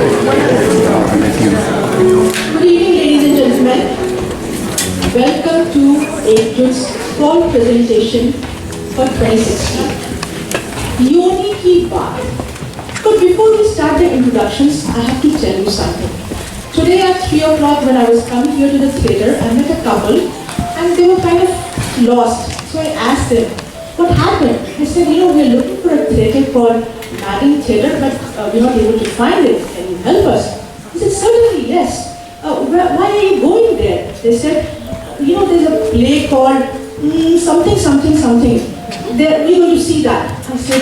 Good evening, ladies and gentlemen. Welcome to Ekjut's fall presentation for 2016. Yoni ki baat. But before we start the introductions, I have to tell you something. Today at 3 o'clock when I was coming here to the theatre, I met a couple and they were kind of lost. So I asked them, what happened? They said, we're looking for a theatre called Madden Theatre, but we're not able to find it. Can you help us? I said, certainly, yes. Why are you going there? They said, there's a play called something. We're going to see that. I said,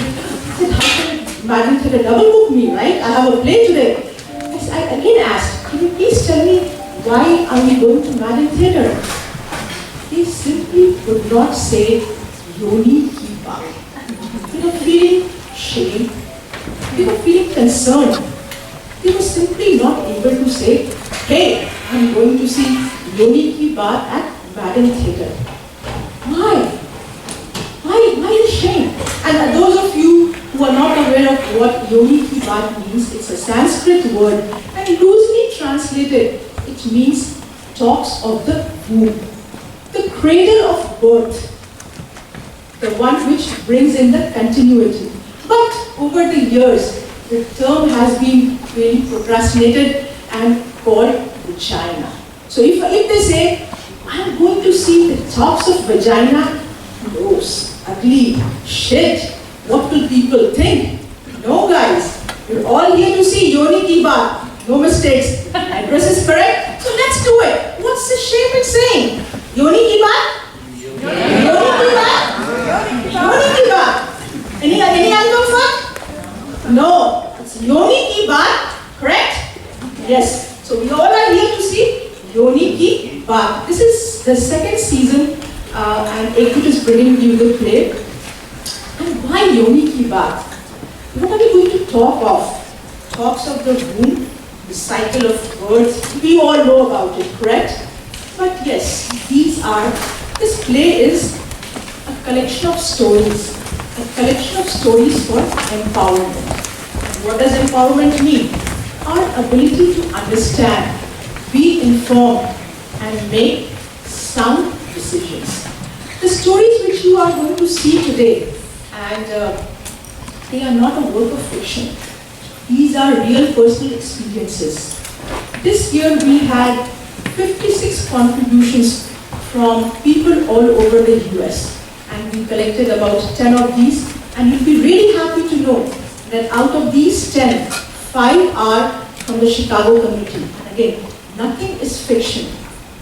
how can Madden Theatre double book me, right? I have a play today. I again asked, can you please tell me why are we going to Madden Theatre? They simply would not say Yoni ki baat. They were feeling shame. They were feeling concerned. They were simply not able to say, hey, I'm going to see Yoni ki baat at Madden Theatre. Why? Why the shame? And those of you who are not aware of what Yoni ki baat means, it's a Sanskrit word and loosely translated, it means talks of the womb. The cradle of birth, the one which brings in the continuity. But over the years, the term has been really procrastinated and called vagina. So if they say, I'm going to see the tops of vagina, gross, ugly, shit, what will people think? No guys, we're all here to see Yoni ki baat. No mistakes. Address is correct. So let's do it. What's the shame in saying? Yoni ki baat? Yoni ki baat? Yoni ki baat. Any other fuck? No. It's Yoni ki baat. Correct? Yes. So we all are here to see Yoni ki baat. This is the second season and Ekjut is bringing you the play. And why Yoni ki baat? What are we going to talk of? Talks of the womb, the cycle of birth. We all know about it, correct? But yes, this play is a collection of stories. A collection of stories for empowerment. And what does empowerment mean? Our ability to understand, be informed, and make sound decisions. The stories which you are going to see today, and they are not a work of fiction. These are real personal experiences. This year we had 56 contributions from people all over the US. And we collected about 10 of these. And you'll be really happy to know that out of these 10, 5 are from the Chicago community. And again, nothing is fiction.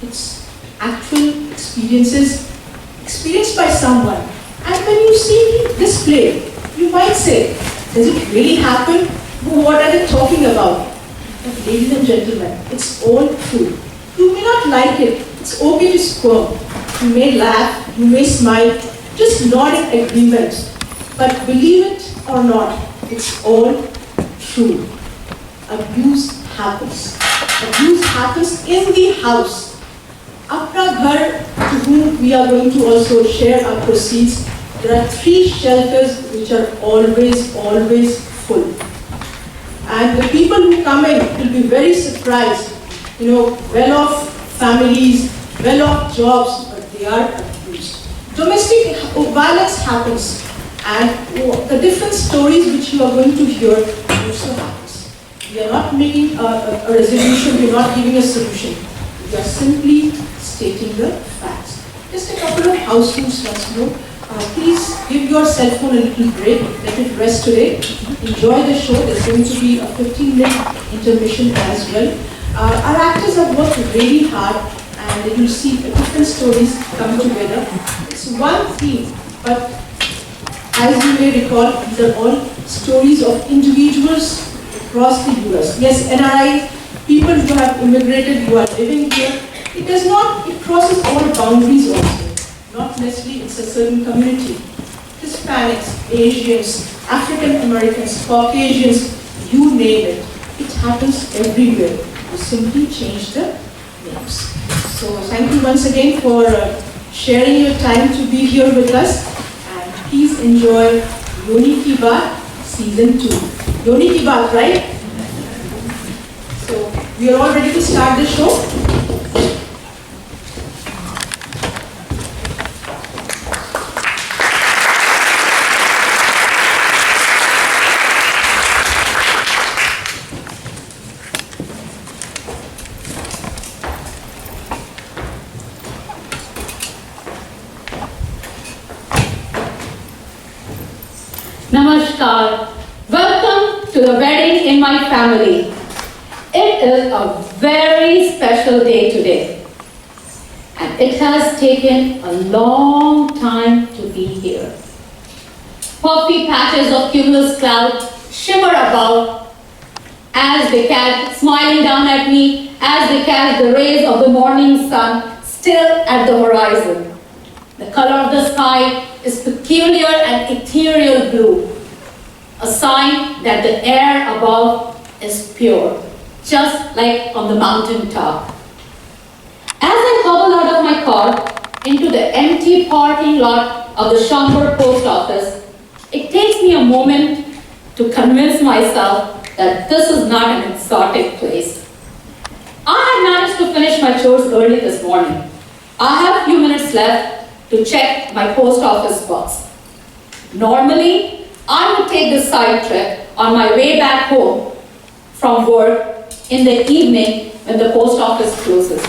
It's actual experiences experienced by someone. And when you see this play, you might say, does it really happen? What are they talking about? But ladies and gentlemen, it's all true. You may not like it. It's okay to squirm. You may laugh, you may smile, just nod in agreement. But believe it or not, it's all true. Abuse happens. Abuse happens in the house. Apna Ghar, to whom we are going to also share our proceeds, there are 3 shelters which are always full. And the people who come in will be very surprised. Well-off families, well-off jobs, but they are abused. Domestic violence happens. And the different stories which you are going to hear also happens. We are not making a resolution, we are not giving a solution. We are simply stating the facts. Just a couple of house rules once more. Please give your cell phone a little break, let it rest today. Enjoy the show, there's going to be a 15-minute intermission as well. Our actors have worked really hard and you will see different stories come together. It's one theme, but as you may recall, these are all stories of individuals across the US. Yes, NRI, people who have immigrated, who are living here. It crosses all boundaries also. Not necessarily it's a certain community. Hispanics, Asians, African Americans, Caucasians, you name it. It happens everywhere. You simply change the names. So thank you once again for sharing your time to be here with us. And please enjoy Yoni ki baat Season 2. Yoni ki baat, right? We are all ready to start the show. Namaskar. Welcome to the wedding in my family. It is a very special day today. And it has taken a long time to be here. Puffy patches of cumulus cloud shimmer above as they catch, smiling down at me as they catch the rays of the morning sun still at the horizon. The color of the sky is peculiar and ethereal blue, a sign that the air above is pure, just like on the mountain top. As I hobble out of my car into the empty parking lot of the Shambur post office, it takes me a moment to convince myself that this is not an exotic place. I had managed to finish my chores early this morning. I have a few minutes left to check my post office box. Normally, I would take this side trip on my way back home from work in the evening when the post office closes,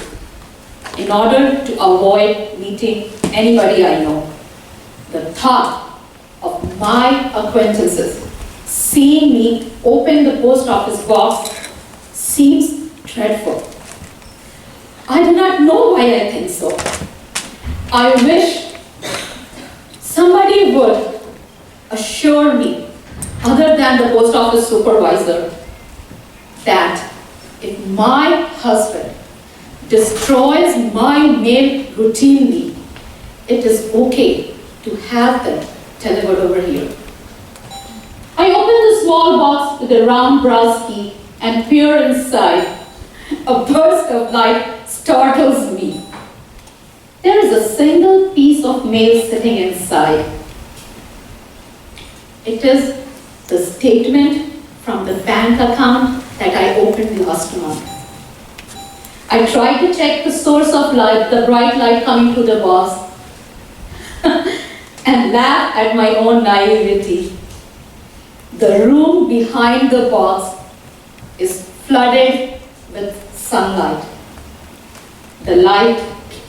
in order to avoid meeting anybody I know. The thought of my acquaintances seeing me open the post office box seems dreadful. I do not know why I think so. I wish somebody would assure me, other than the post office supervisor, that if my husband destroys my mail routinely, it is okay to have them delivered over here. I open the small box with the round brass key and peer inside. A burst of light startles me. There is a single piece of mail sitting inside. It is the statement from the bank account that I opened last month. I tried to check the source of light, the bright light coming through the box, and laugh at my own naivety. The room behind the box is flooded with sunlight. The light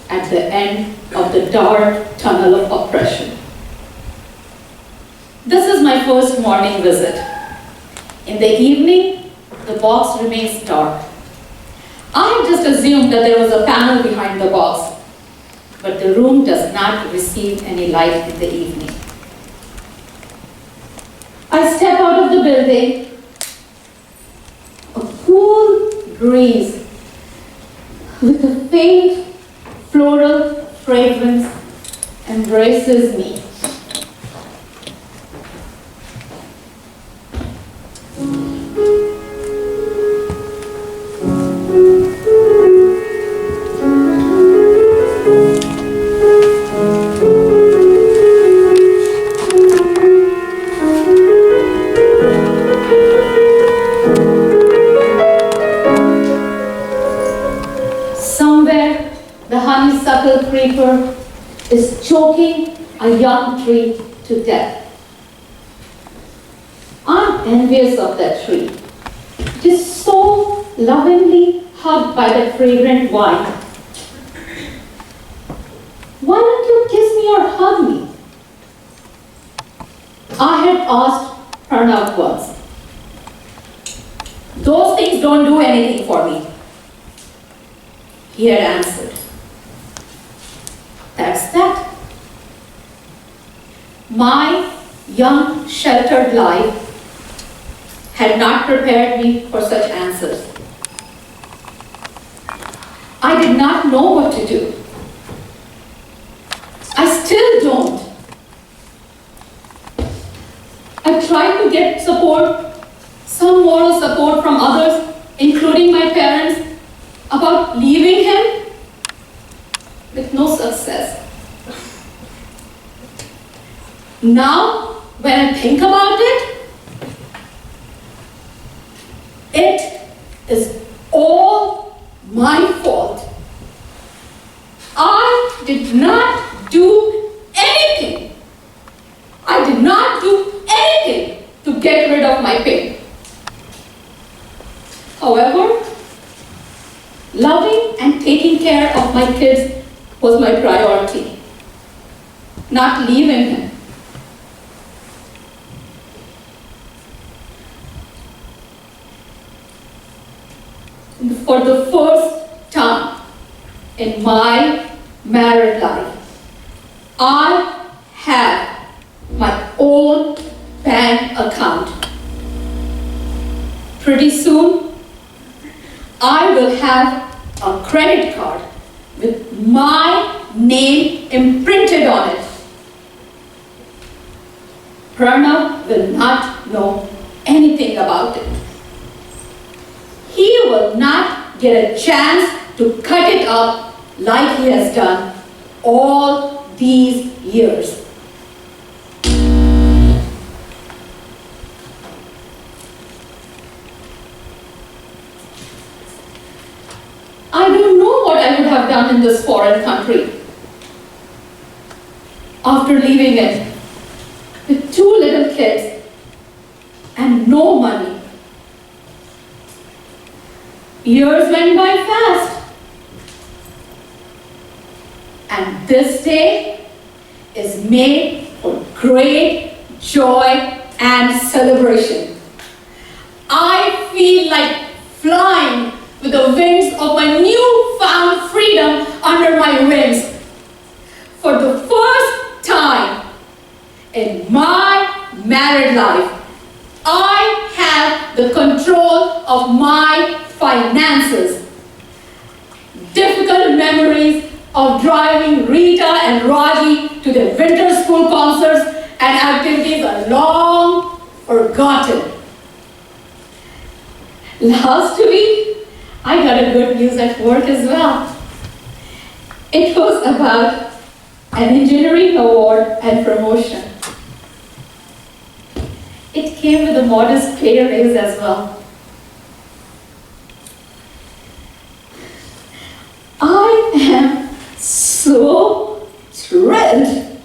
at the end of the dark tunnel of oppression. This is my first morning visit. In the evening, the box remains dark. I just assumed that there was a panel behind the box, but the room does not receive any light in the evening. I step out of the building. A cool breeze with a faint floral fragrance embraces me. Honeysuckle creeper is choking a young tree to death. I'm envious of that tree. It is so lovingly hugged by the fragrant vine. Why don't you kiss me or hug me? I had asked Pranav once. Those things don't do anything for me. He had answered. That's that. My young, sheltered life had not prepared me for such answers. I did not know what to do. I still don't. I tried to get support, some moral support from others, including my parents, about leaving him, with no success. Now, when I think about it, it is all my fault. I did not do anything. I did not do anything to get rid of my pain. However, loving and taking care of my kids was my priority, not leaving him. For the first time in my married life, I have my own bank account. Pretty soon, I will have a credit card with my name imprinted on it. Pranav will not know anything about it. He will not get a chance to cut it up like he has done all these years. I don't know what I would have done in this foreign country after leaving it with 2 little kids and no money. Years went by fast, and this day is made for great joy and celebration. I feel like flying with the wings of my newfound freedom under my wings. For the first time in my married life, I have the control of my finances. Difficult memories of driving Rita and Raji to their winter school concerts and activities are long forgotten. Last week, I got a good news at work as well. It was about an engineering award and promotion. It came with a modest pay raise as well. I am so thrilled.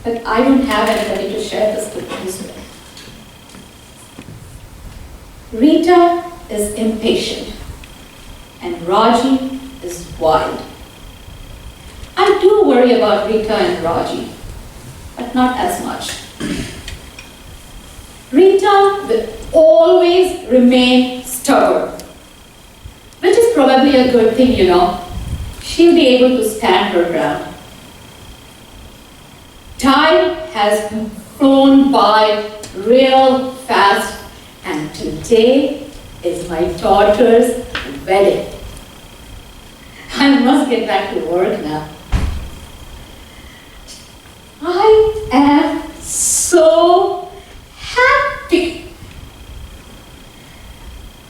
But I don't have anybody to share this good news with. Rita is impatient and Raji is wild. I do worry about Rita and Raji, but not as much. Rita will always remain stubborn, which is probably a good thing, you know. She'll be able to stand her ground. Time has flown by real fast, and today is my daughter's wedding. I must get back to work now. I am so happy.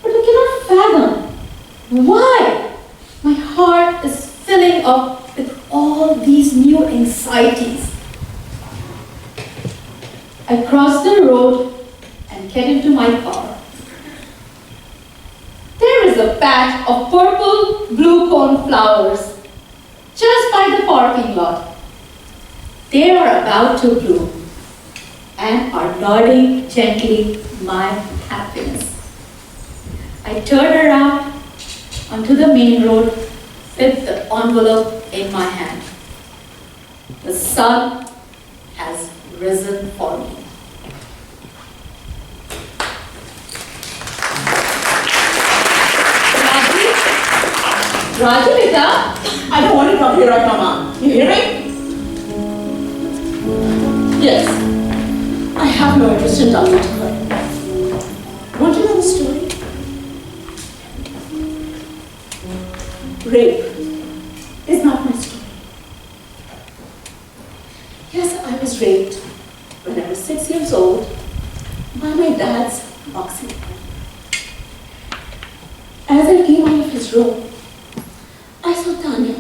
But I cannot fathom why my heart is filling up with all these new anxieties. I cross the road and get into my car. There is a patch of purple blue cone flowers just by the parking lot. They are about to bloom and are nodding gently my happiness. I turn around onto the main road with the envelope in my hand. The sun has risen for me. Raji, beta, I don't want to talk to you right now, Mom. You hear me? Yes. I have no interest in talking to her. Want to know the story? Rape is not my story. Yes, I was raped when I was 6 years old by my dad's boxing friend. As I came out of his room, I saw Tanya,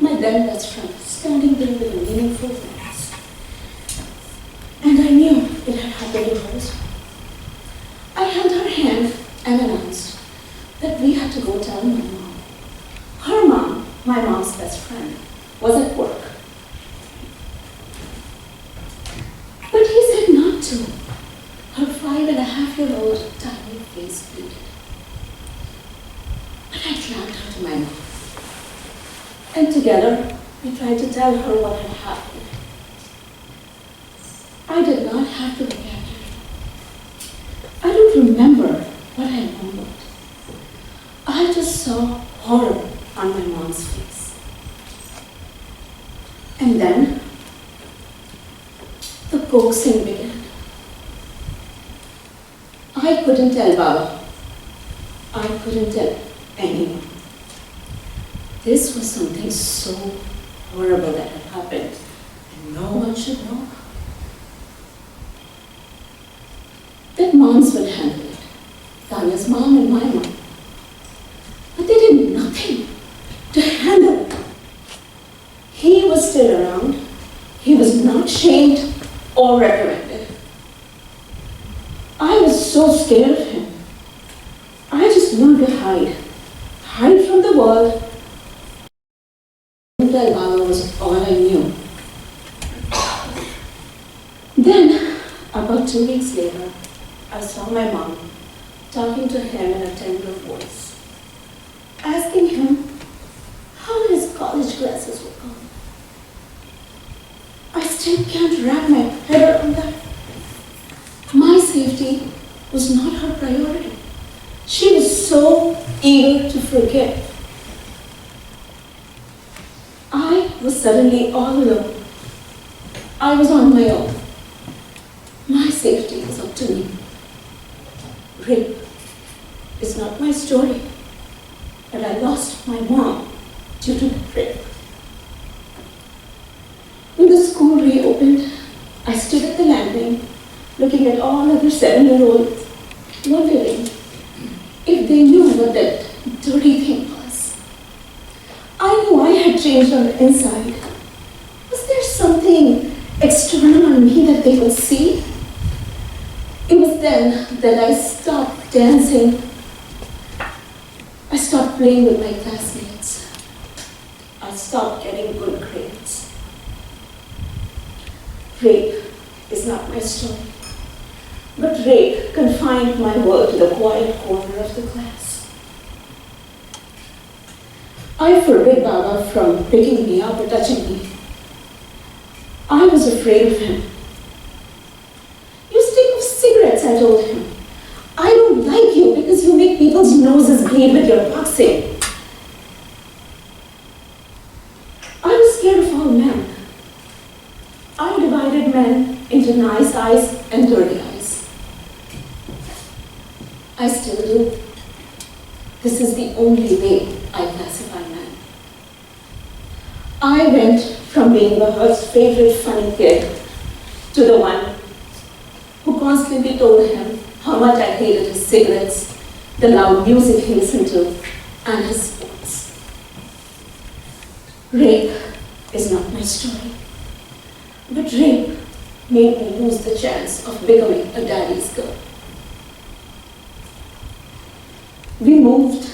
my then best friend, standing there with a meaningful glance. And I knew it had happened to her. I held her hand was at work. But he said not to. Her 5.5-year-old tiny face pleaded. But I clamped her to my mouth. And together, we tried to tell her what had happened. I did not have the vocabulary. I don't remember what I remembered. I just saw horror on my mom's face. And then, the coaxing began. I couldn't tell Baba. I couldn't tell anyone. This was something so horrible that had happened, and no one should know. That moms would handle it. Tanya's mom and my mom. But they did nothing to handle it. He was still around. He was not shamed or reprimanded. I was so scared of him. I just learned to hide. Hide from the world. Until Baba was all I knew. Then, about 2 weeks later, I saw my mom talking to him in a tender voice, asking him how his college classes were going. I still can't wrap my head around that. My safety was not her priority. She was so eager to forget. I was suddenly all alone. I was on my own. My safety was up to me. Rape is not my story, but I lost my mom due to rape. When the school reopened, I stood at the landing, looking at all other 7-year-olds, wondering if they knew what that dirty thing was. I knew I had changed on the inside. Was there something external on me that they could see? It was then that I stopped dancing. I stopped playing with my classmates. I stopped getting good grades. Rape is not my story, but rape confined my world to the quiet corner of the class. I forbid Baba from picking me up or touching me. I was afraid of him. You stink of cigarettes, I told him. I don't like you because you make people's noses bleed with your boxing. I was scared of all men. I divided men into nice eyes and dirty eyes. I still do. This is the only way I classify men. I went from being Bahat's favorite funny kid to the one who constantly told him how much I hated his cigarettes, the loud music he listened to, and his sports. Rape is not my story, but rape made me lose the chance of becoming a daddy's girl. We moved,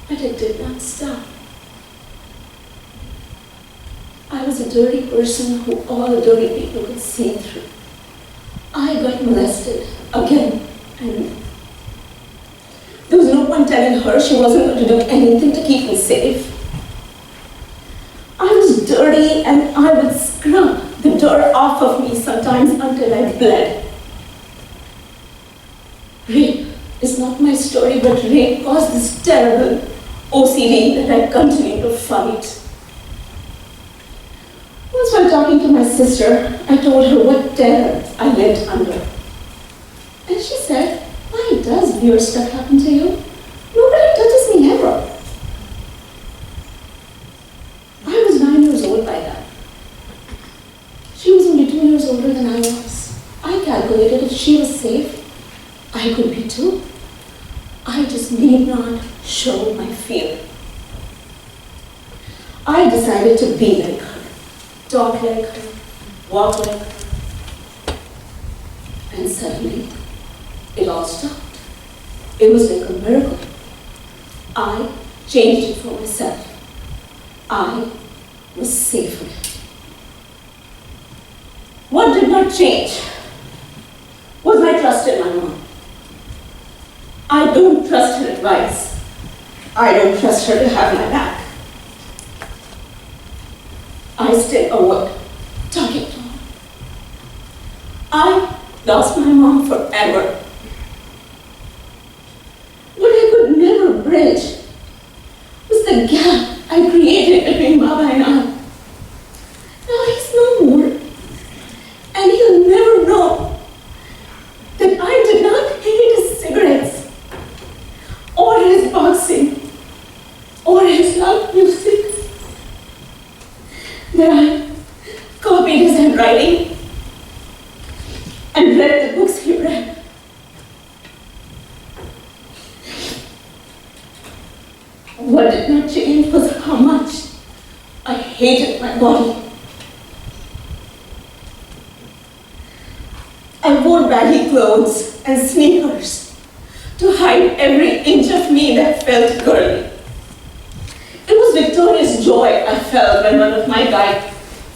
but it did not stop. I was a dirty person who all the dirty people could see through. I got molested again and again. There was no point telling her she wasn't going to do anything to keep me safe. I was dirty and I would scrub the dirt off of me sometimes until I bled. Rape is not my story, but rape caused this terrible OCD that I continue to fight. Once while talking to my sister, I told her what terror I lived under. And she said, why does weird stuff happen to you? Nobody touches me ever. I was 9 years old by then. She was only 2 years older than I was. I calculated if she was safe, I could be too. I just need not show my fear. I decided to be like her, talk like her, walk like her. And suddenly, it all stopped. It was like a miracle. I changed it for myself. I was safer. What did not change was my trust in my mom. I don't trust her advice. I don't trust her to have my back. I still avoid talking to her. I lost my mom forever. What I could never bridge was the gap I created between Baba and I. Now he's no more. And he'll never know that I did not hate his cigarettes, or his boxing, or his loud music. That I copied his handwriting and read the books he read. What did not change was how much I hated my body. I wore baggy clothes and sneakers to hide every inch of me that felt girly. It was victorious joy I felt when one of my guy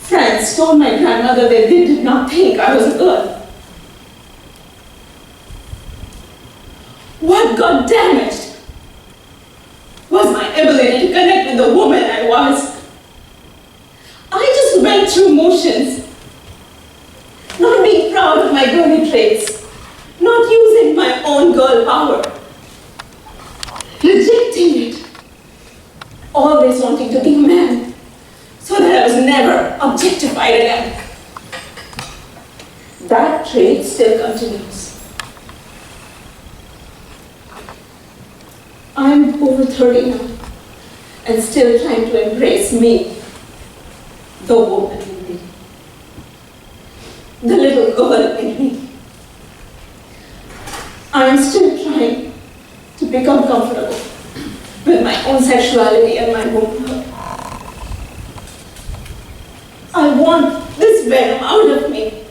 friends told my grandmother that they did not think I was a girl. What got damaged was my ability to connect with the woman I was. I just went through motions, not being proud of my girly traits, not using my own girl power, rejecting it, always wanting to be a man, so that I was never objectified again. That trait still continues. I'm over 30 now, and still trying to embrace me, the woman in me, the little girl in me. I'm still trying to become comfortable with my own sexuality and my womanhood. I want this venom out of me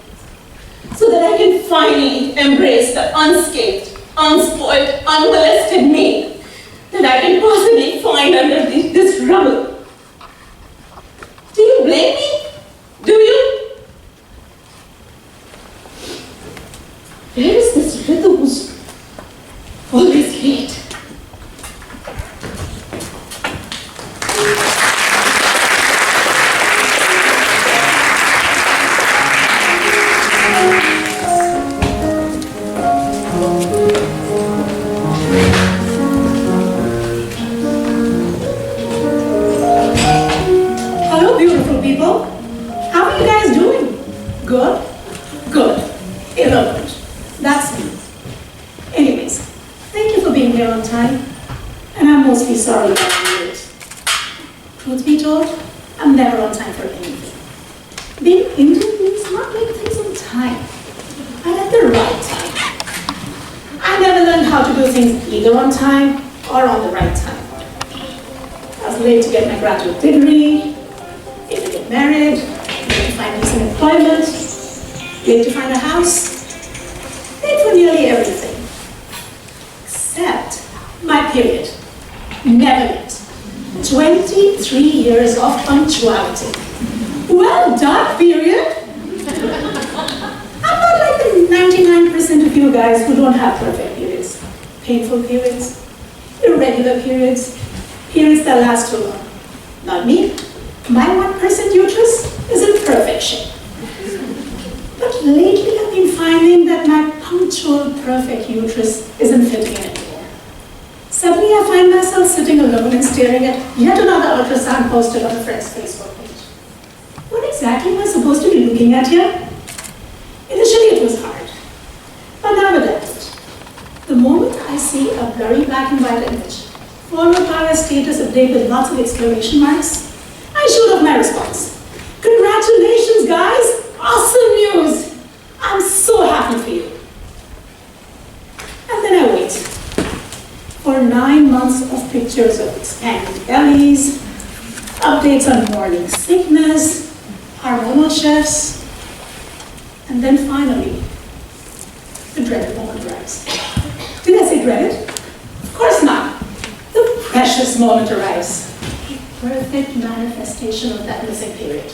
so that I can finally embrace the unscathed, unspoiled, unmolested me that I can possibly find under this rubble. Do you blame me? Do you? Where is this Ritu who's always late? Hello, beautiful people. How are you guys doing? Good? Good. Eloquent. That's me. Anyways, thank you for being here on time. And I'm mostly sorry that I'm late. Truth be told, I'm never on time for anything. Being Indian means not making things on time, but at the right time. I never learned how to do things either on time or on the right time. I was late to get my graduate degree, late to get married, late to find decent employment, late to find a house, late for nearly everything. Except my period. Never late. 23 years of punctuality. Well done, period. I'm not like the 99% of you guys who don't have perfect periods. Painful periods, irregular periods, periods that last too long. Not me. My 1% uterus is in perfect shape. But lately I've been finding that my punctual, perfect uterus isn't fitting anymore. Suddenly I find myself sitting alone and staring at yet another ultrasound posted on a friend's Facebook page. What exactly am I supposed to be looking at here? Initially it was hard, but now I've adapted. The moment I see a blurry black and white image, followed by a status update with lots of exclamation marks, I shoot off my response. Congratulations, guys! Awesome news! I'm so happy for you. And then I wait for 9 months of pictures of expanded bellies, updates on morning sickness, hormonal shifts, and then finally, the dreaded moment arrives. Did I say dreaded? Of course not. The precious moment arrives. perfect manifestation of that missing period.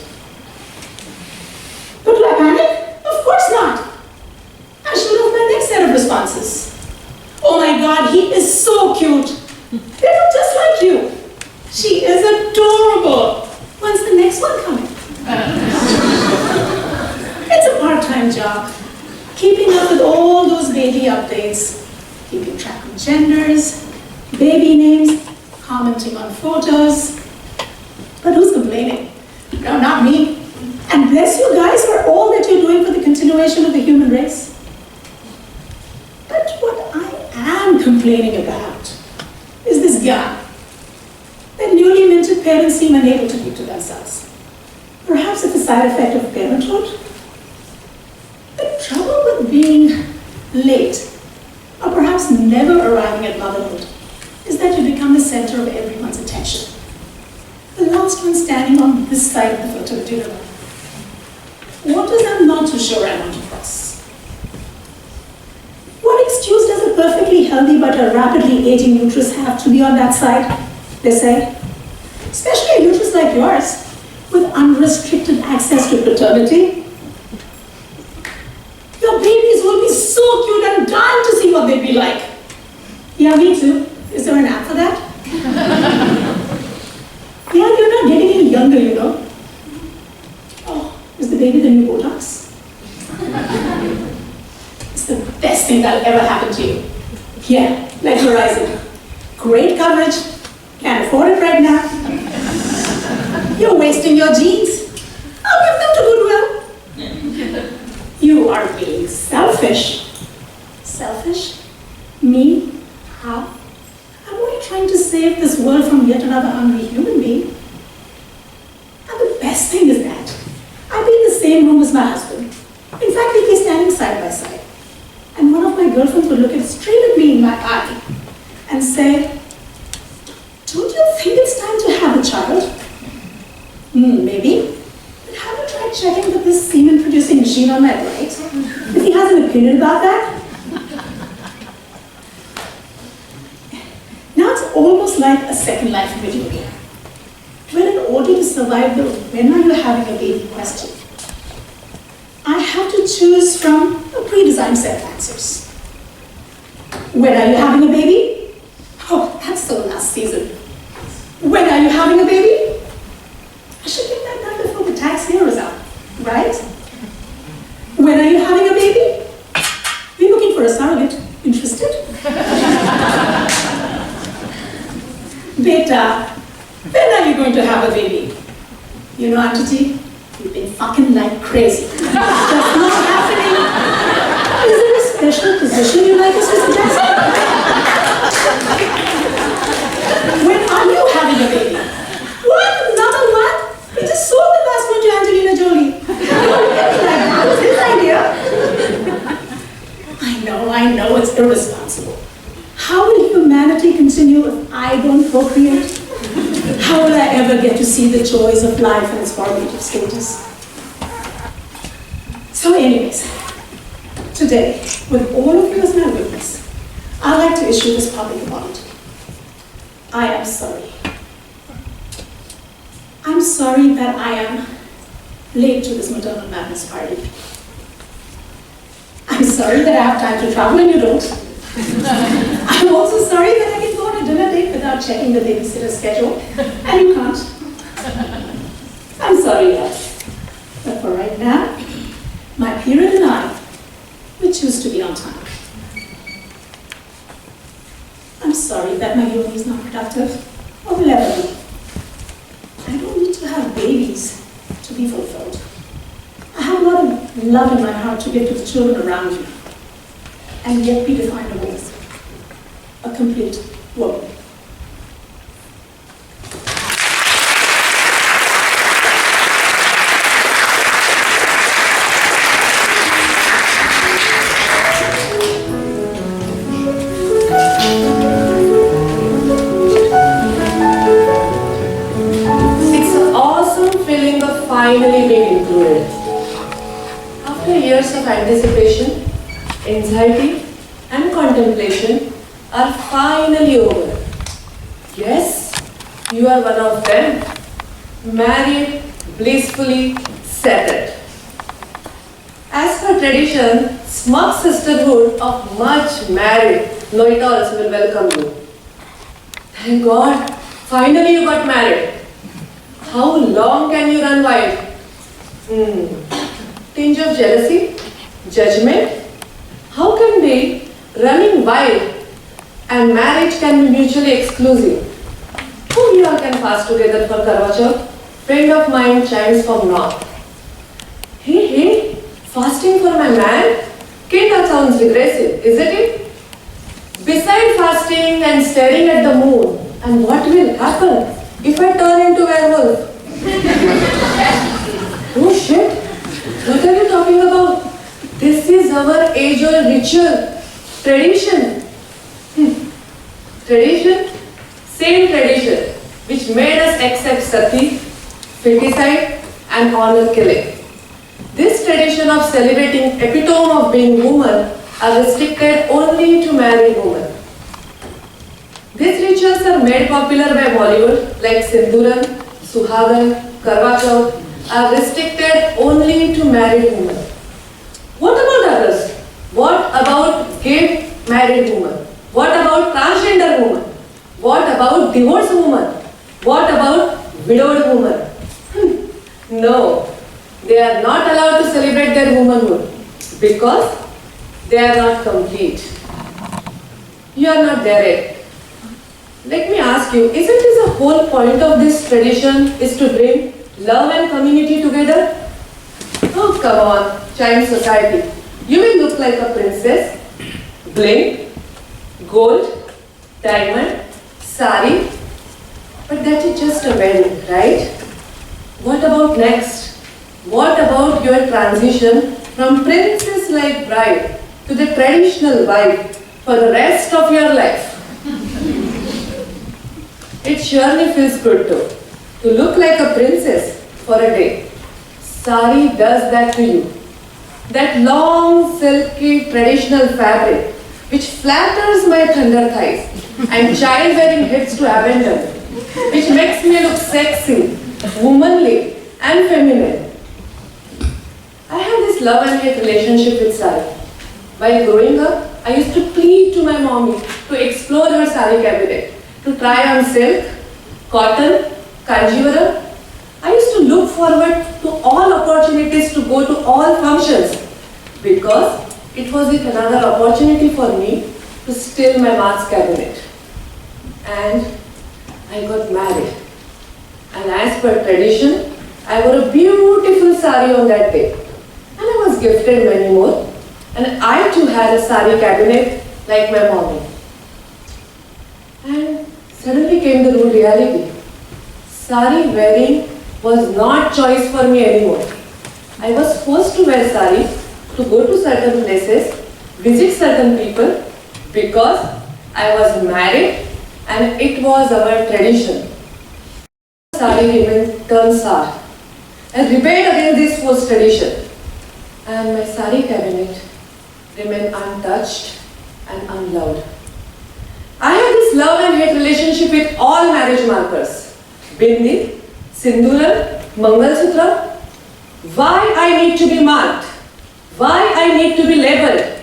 But do I panic? Of course not. I should have my next set of responses. Oh my God, he is so cute. They look just like you. She is adorable. When's the next one coming? It's a part-time job. Keeping up with all those baby updates, keeping track of genders, baby names, commenting on photos. But who's complaining? No, not me. And bless you guys for all that you're doing for the continuation of the human race. But what I am complaining about is this gap that newly minted parents seem unable to keep to themselves. Perhaps it's a side effect of parenthood. The trouble with being late, or perhaps never arriving at motherhood, is that you become the center of everyone's attention. The last one standing on this side of the fertility river. Waters I'm not too sure I want to cross. What excuse does a perfectly healthy but a rapidly aging uterus have to be on that side, they say? Especially a uterus like yours, with unrestricted access to paternity. Your babies will be so cute and dying to see what they'd be like. Yeah, me too. Is there an app for that? Yeah, you're not getting any younger, you know. Oh, is the baby the new Botox? It's the best thing that'll ever happen to you. Yeah, like Horizon. Great coverage. Can't afford it right now. You're wasting your genes. I'll give them to Goodwill. You are being selfish. Selfish? Me? How? I'm only trying to save this world from yet another hungry human being. And the best thing is that I'd be in the same room as my husband. In fact, we'd be standing side by side. And one of my girlfriends would look straight at me in my eye and say, don't you think it's time to have a child? Maybe. But have you tried checking that this semen-producing machine on my right? If he has an opinion about that? Now it's almost like a Second Life video game, where in order to survive the when are you having a baby question, I have to choose from a pre-designed set of answers. When are you having a baby? Oh, that's so last season. When are you having a baby? I should get that done before the tax year is out, right? When are you having a baby? We're looking for a surrogate. Interested? Beta, when are you going to have a baby? You know, Auntie, you've been fucking like crazy. That's not happening. Is there a special position you'd like us to suggest? When are you having a baby? What? Another one? We just sold the last one to Angelina Jolie. That was his idea. I know it's irresponsible. How will humanity continue if I don't procreate? How will I ever get to see the joys of life in its formative stages? So anyways, today, with all of you as my witness, I'd like to issue this public apology. I am sorry. I'm sorry that I am late to this maternal madness party. I'm sorry that I have time to travel and you don't. I'm also sorry that I can go on a dinner date without checking the babysitter's schedule, and you can't. I'm sorry, yes. But for right now, my period and I, we choose to be on time. I'm sorry that my Yoni is not productive, or will ever be. I don't need to have babies to be fulfilled. I have a lot of love in my heart to give to the children around you, and yet be defined as a complete woman. It's an awesome feeling of finally being included. After years of anticipation, anxiety, and contemplation are finally over. Yes, You are one of them, married, blissfully settled. As per tradition, smug sisterhood of much married know-it-alls will welcome you. Thank God, finally you got married. How long can you run wild? Tinge of jealousy? Judgment? How can be running wild and marriage can be mutually exclusive? Who here can fast together for Karwa Chauth? Friend of mine chimes from north. Hey, fasting for my man? Okay, that sounds regressive, isn't it? Beside fasting and staring at the moon, and what will happen if I turn into werewolf? Oh shit, what are you talking about? This is our age-old ritual, tradition. Tradition? Same tradition, which made us accept sati, feticide and honor killing. This tradition of celebrating epitome of being woman are restricted only to married women. These rituals are made popular by Bollywood like Sinduran, Suhagan, Karwa Chauth are restricted only to married women. What about others? What about gay married women? What about transgender women? What about divorced women? What about widowed women? No, they are not allowed to celebrate their womanhood because they are not complete. You are not there yet. Let me ask you, isn't this the whole point of this tradition is to bring love and community together? Oh, come on, Chinese society. You will look like a princess, bling, gold, diamond, sari, but that is just a wedding, right? What about next? What about your transition from princess-like bride to the traditional wife for the rest of your life? It surely feels good to look like a princess for a day. Sari does that to you. That long, silky, traditional fabric which flatters my tender thighs and child-bearing hips to abandon, which makes me look sexy, womanly and feminine. I have this love and hate relationship with sari. While growing up, I used to plead to my mommy to explore her sari cabinet, to try on silk, cotton, kanjivaram. I used to look forward to all opportunities to go to all functions because it was another opportunity for me to steal my ma's cabinet. And I got married. And as per tradition, I wore a beautiful sari on that day. And I was gifted many more. And I too had a sari cabinet like my mommy. And suddenly came the rude reality. Sari wearing was not choice for me anymore. I was forced to wear sari to go to certain places, visit certain people because I was married and it was our tradition. Sari remained turned sour. I rebelled against this forced tradition and my sari cabinet remained untouched and unloved. I have this love and hate relationship with all marriage markers. Bindi, Sinduran, Mangalsutra. Why I need to be marked? Why I need to be labelled?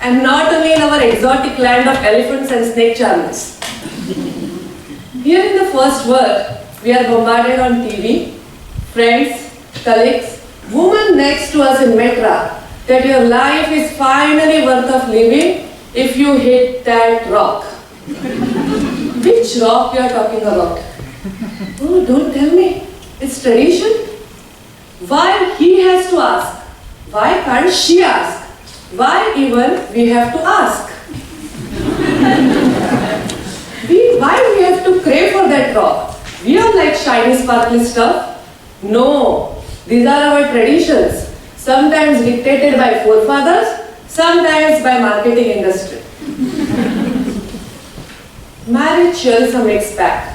And not only in our exotic land of elephants and snake charmers. Here in the first world, we are bombarded on TV, friends, colleagues, women next to us in metro, that your life is finally worth of living if you hit that rock. Which rock you are talking about? Oh, don't tell me. It's tradition. Why he has to ask? Why can't she ask? Why even we have to ask? Why we have to crave for that rock? We are like shiny sparkly stuff. No, these are our traditions. Sometimes dictated by forefathers, sometimes by marketing industry. Marriage shows a mixed bag.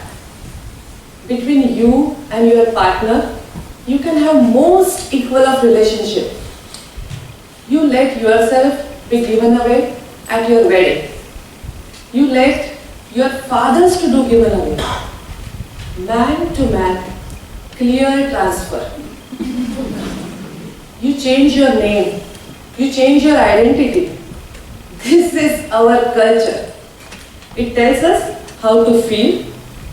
Between you and your partner, you can have most equal of relationship. You let yourself be given away at your wedding. You let your fathers to do given away. man to man, clear transfer. You change your name, you change your identity. This is our culture. It tells us how to feel,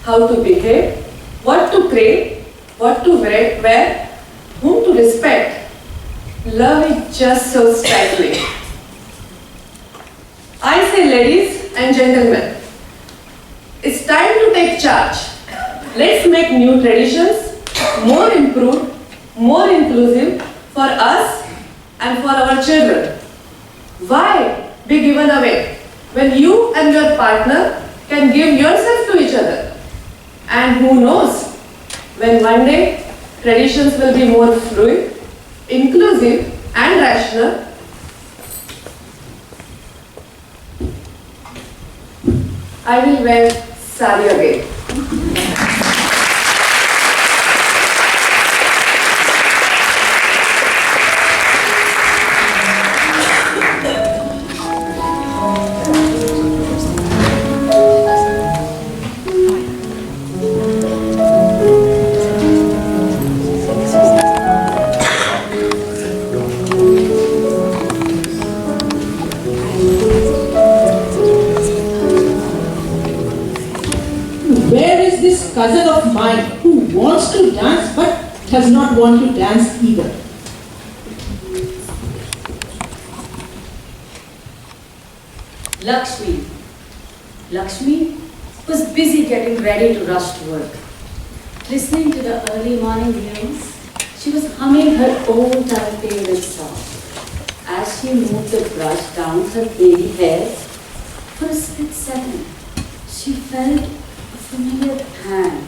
how to behave, what to crave, what to wear, whom to respect. Love is just so striking. I say, ladies and gentlemen, it's time to take charge. Let's make new traditions, more improved, more inclusive for us and for our children. Why be given away when you and your partner can give yourself to each other? And who knows, when one day traditions will be more fluid, inclusive and rational. I will wear sari again. Cousin of mine who wants to dance but does not want to dance either. Lakshmi was busy getting ready to rush to work. Listening to the early morning news, she was humming her old-time favorite song. As she moved the brush down her baby hair, for a split second, she felt familiar hand.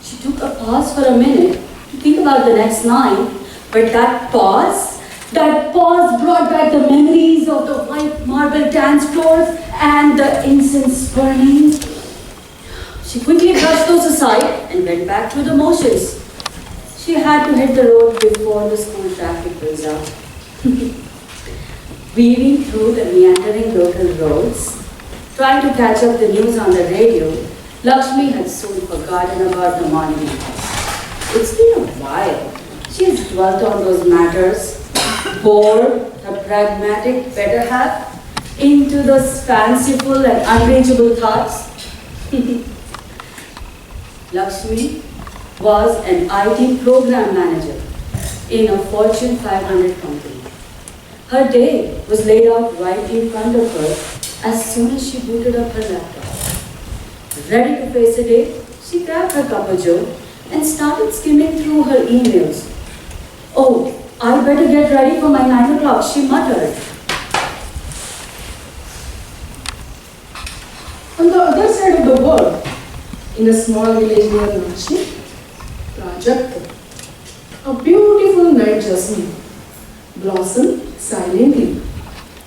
She took a pause for a minute to think about the next line, but that pause brought back the memories of the white marble dance floors and the incense burning. She quickly brushed those aside and went back through the motions. She had to hit the road before the school traffic was out. Weaving through the meandering local roads, trying to catch up the news on the radio, Lakshmi had soon forgotten about the morning house. It's been a while. She has dwelt on those matters, bored her pragmatic better half into those fanciful and unreachable thoughts. Lakshmi was an IT program manager in a Fortune 500 company. Her day was laid out right in front of her as soon as she booted up her laptop. Ready to face the day, she grabbed her cup of joe and started skimming through her emails. Oh, I better get ready for my 9 o'clock, she muttered. On the other side of the world, in a small village near Rashmi, a beautiful night jasmine blossomed silently,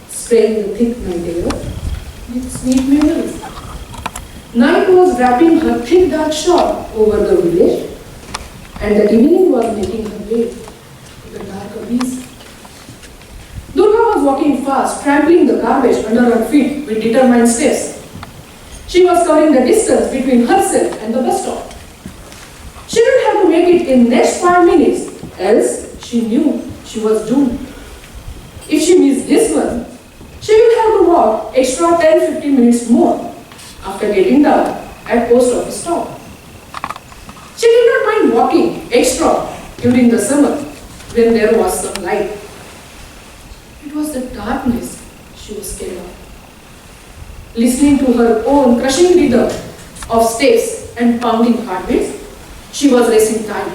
spraying the thick night air with sweet memories. Night was wrapping her thick dark shawl over the village, and the evening was making her way to the dark abyss. Durga was walking fast, trampling the garbage under her feet with determined steps. She was covering the distance between herself and the bus stop. She didn't have to make it in next 5 minutes, else she knew she was doomed. If she missed this one, she will have to walk extra 10-15 minutes more after getting down at post office stop. She did not mind walking extra during the summer when there was some light. It was the darkness she was scared of. Listening to her own crushing rhythm of steps and pounding heartbeats, she was racing time.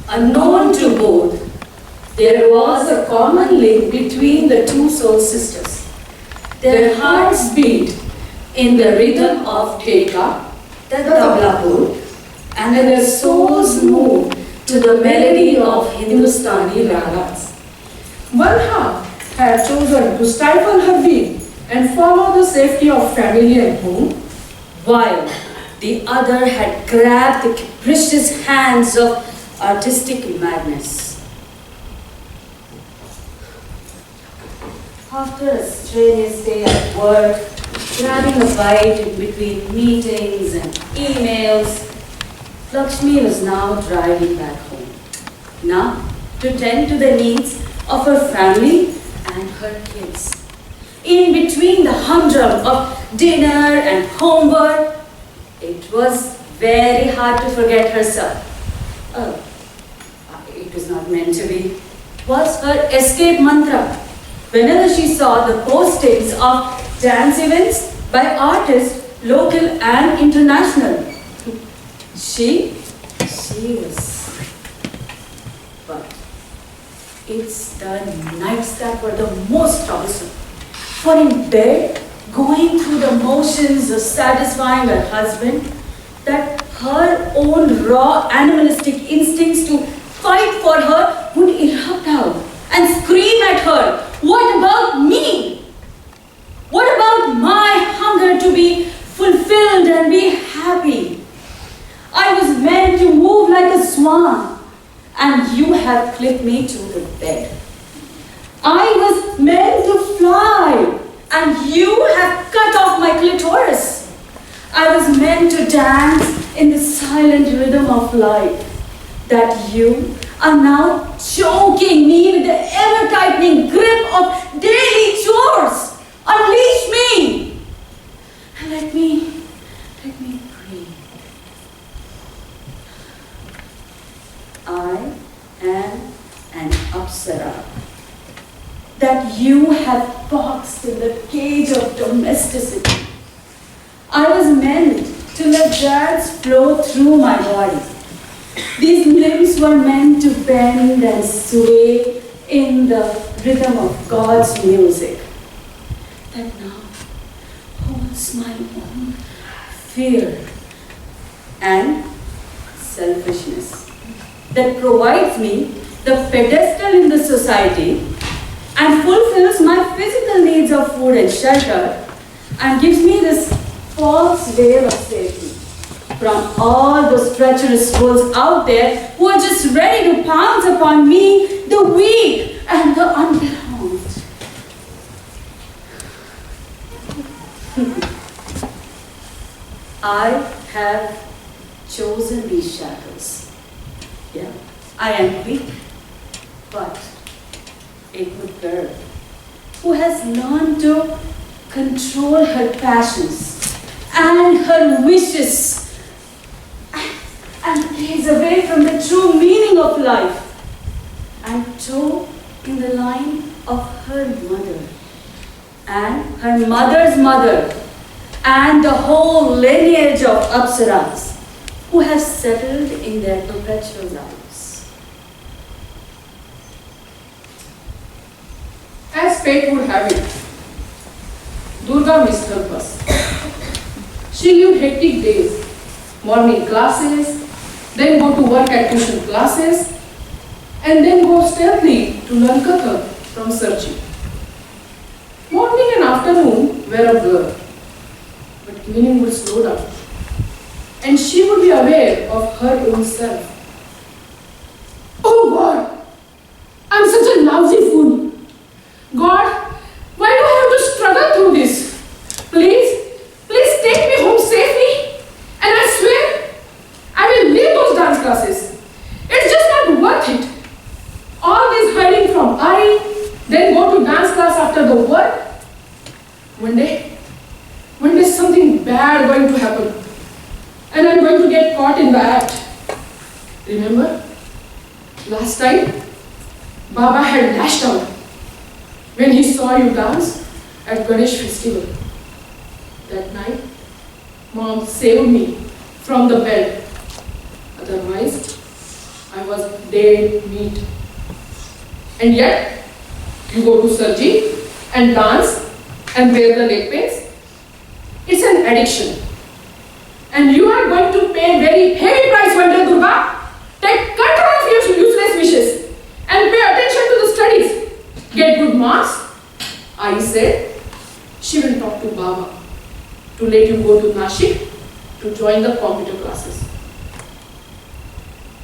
Unknown to both, there was a common link between the two soul sisters. Their hearts beat in the rhythm of Teka, the tabla boat, and their souls moved to the melody of Hindustani ragas. One half had chosen to stifle her being and follow the safety of family and home, while the other had grabbed the capricious hands of artistic madness. After a strenuous day at work, grabbing a bite in between meetings and emails, Lakshmi was now driving back home. Now, to tend to the needs of her family and her kids. In between the humdrum of dinner and homework, it was very hard to forget herself. It was not meant to be. Was her escape mantra. Whenever she saw the postings of dance events by artists, local and international, she was. But it's the nights that were the most troublesome. For in bed, going through the motions of satisfying her husband, that her own raw animalistic instincts to fight for her would erupt out and scream at her, "What about me? What about my hunger to be fulfilled and be happy? I was meant to move like a swan, and you have clipped me to the bed. I was meant to fly, and you have cut off my clitoris. I was meant to dance in the silent rhythm of life, that you are now choking me with the ever-tightening grip of daily chores. Unleash me and let me breathe. I am an Apsara that you have boxed in the cage of domesticity. I was meant to let dance flow through my body. These limbs were meant to bend and sway in the rhythm of God's music that now holds my own fear and selfishness, that provides me the pedestal in the society and fulfills my physical needs of food and shelter and gives me this false veil of safety from all those treacherous souls out there who are just ready to pounce upon me, the weak and the unbelonged. I have chosen these shackles. Yeah, I am weak, but a good girl who has learned to control her passions and her wishes and gaze away from the true meaning of life and toe in the line of her mother and her mother's mother and the whole lineage of Apsaras who have settled in their perpetual lives. As fate would have it, Durga missed her bus. She lived hectic days, morning classes, then go to work at tuition classes, and then go stealthily to learn Kathak from Sarji. Morning and afternoon were a blur, but evening would slow down, and she would be aware of her own self. Oh God, I'm such a lousy fool. God, why do I have to struggle through this? Please take me home safely, and I swear I will leave those dance classes. It's just not worth it. All this hiding from Ari, then go to dance class after the work. One day something bad going to happen, and I'm going to get caught in the act. Remember? Last time, Baba had lashed out when he saw you dance at Ganesh festival. That night, Mom saved me from the bed. Otherwise, I was dead meat. And yet, you go to Sarji and dance and bear the leg pains. It's an addiction. And you are going to pay very heavy price one day, Durga. Take control of your useless wishes and pay attention to the studies. Get good marks. I said she will talk to Baba to let you go to Nashik to join the computer classes.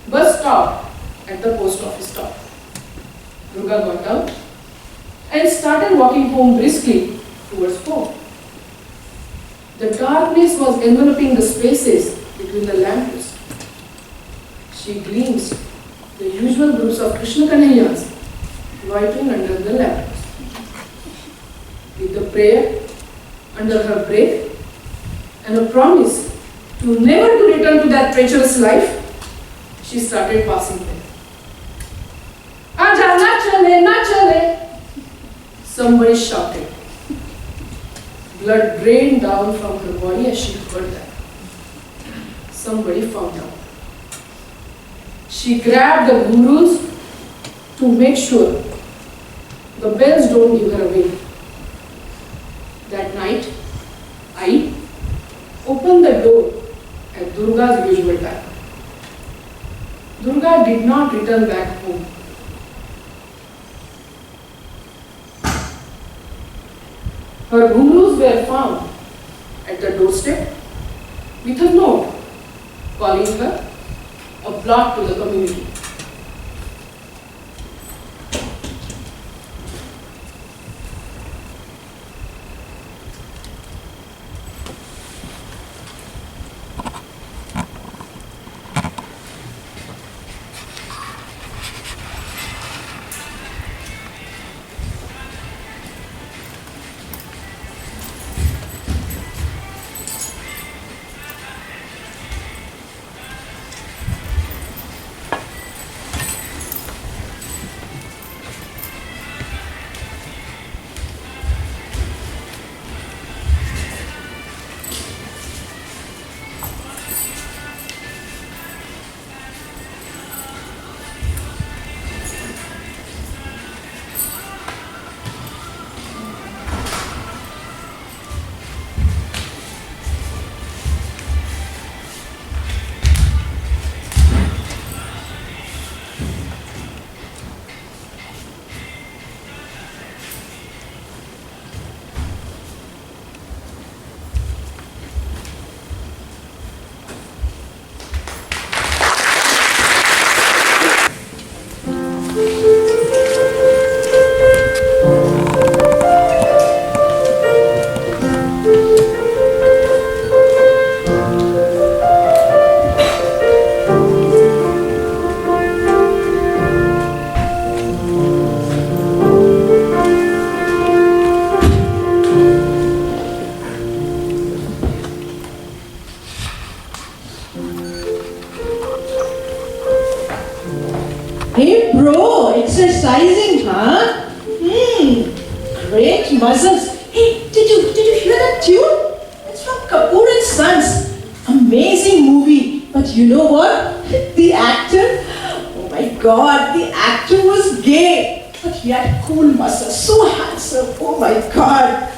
Bus stopped at the post office stop. Durga got out and started walking home briskly towards home. The darkness was enveloping the spaces between the lampposts. She glimpsed the usual groups of Krishna Kanhaiyas loitering under the lamppost. With the prayer under her breath and a promise to never to return to that treacherous life, she started passing them. Aja, na chale, na chale. Somebody shouted. Blood drained down from her body as she heard that. Somebody found out. She grabbed the gurus to make sure the bells don't give her away. That night, I opened the door at Durga's usual time. Durga did not return back home. Her gurus were found at the doorstep with a note calling her a blot to the community. Hey bro, exercising, huh? Great muscles. Hey, did you hear that tune? It's from Kapoor and Sons. Amazing movie. But you know what? The actor, oh my god, the actor was gay. But he had cool muscles, so handsome. Oh my god.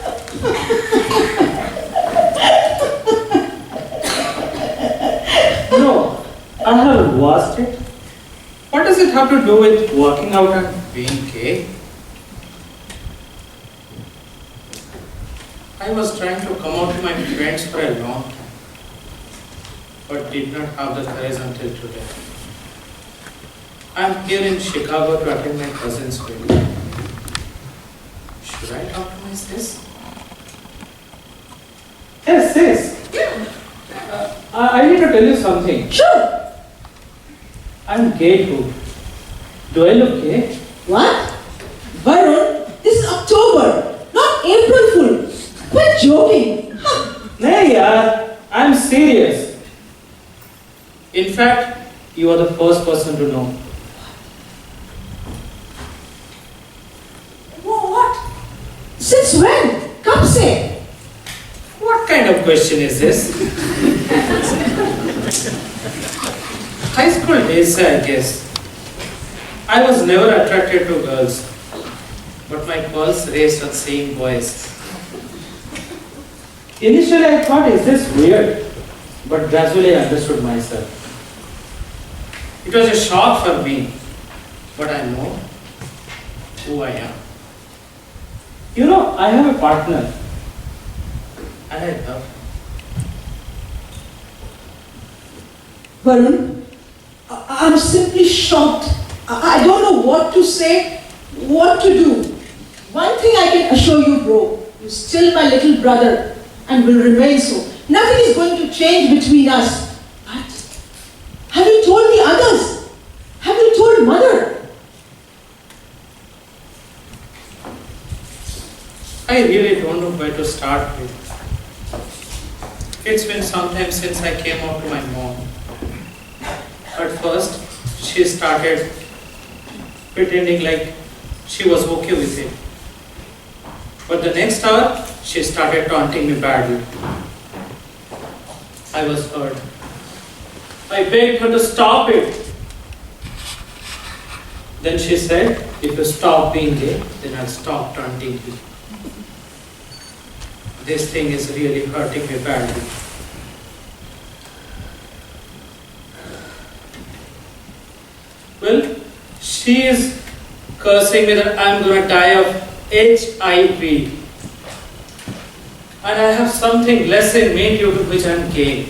No, I haven't watched it. What does it have to do with working out and being gay? I was trying to come out to my friends for a long time, but did not have the courage until today. I am here in Chicago to attend my cousin's wedding. Should I talk to my sis? Yes, sis. I need to tell you something. Sure. I'm gay too. Do I look gay? What? Varun, this is October, not April Fool. Quit joking. Nahi yaar, I'm serious. In fact, you are the first person to know. Whoa, what? Since when? Come say. What kind of question is this? High school days, I guess. I was never attracted to girls, but my pulse raced on seeing boys. Initially, I thought, is this weird? But gradually, I understood myself. It was a shock for me, but I know who I am. You know, I have a partner, and I love him. Varun, I'm simply shocked. I don't know what to say, what to do. One thing I can assure you, bro, you're still my little brother and will remain so. Nothing is going to change between us. But have you told the others? Have you told Mother? I really don't know where to start with. It's been some time since I came out to my mom. At first, she started pretending like she was okay with it. But the next hour, she started taunting me badly. I was hurt. I begged her to stop it. Then she said, if you stop being gay, then I'll stop taunting you. This thing is really hurting me badly. Well, she is cursing me that I'm going to die of HIV. And I have something less in me due to which I'm gay.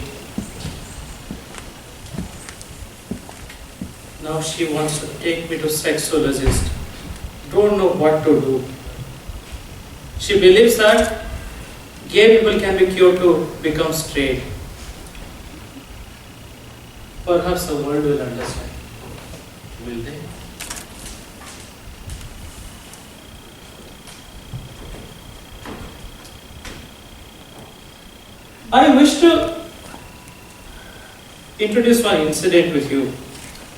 Now she wants to take me to sexologist. Don't know what to do. She believes that gay people can be cured to become straight. Perhaps the world will understand. Will they? I wish to introduce one incident with you.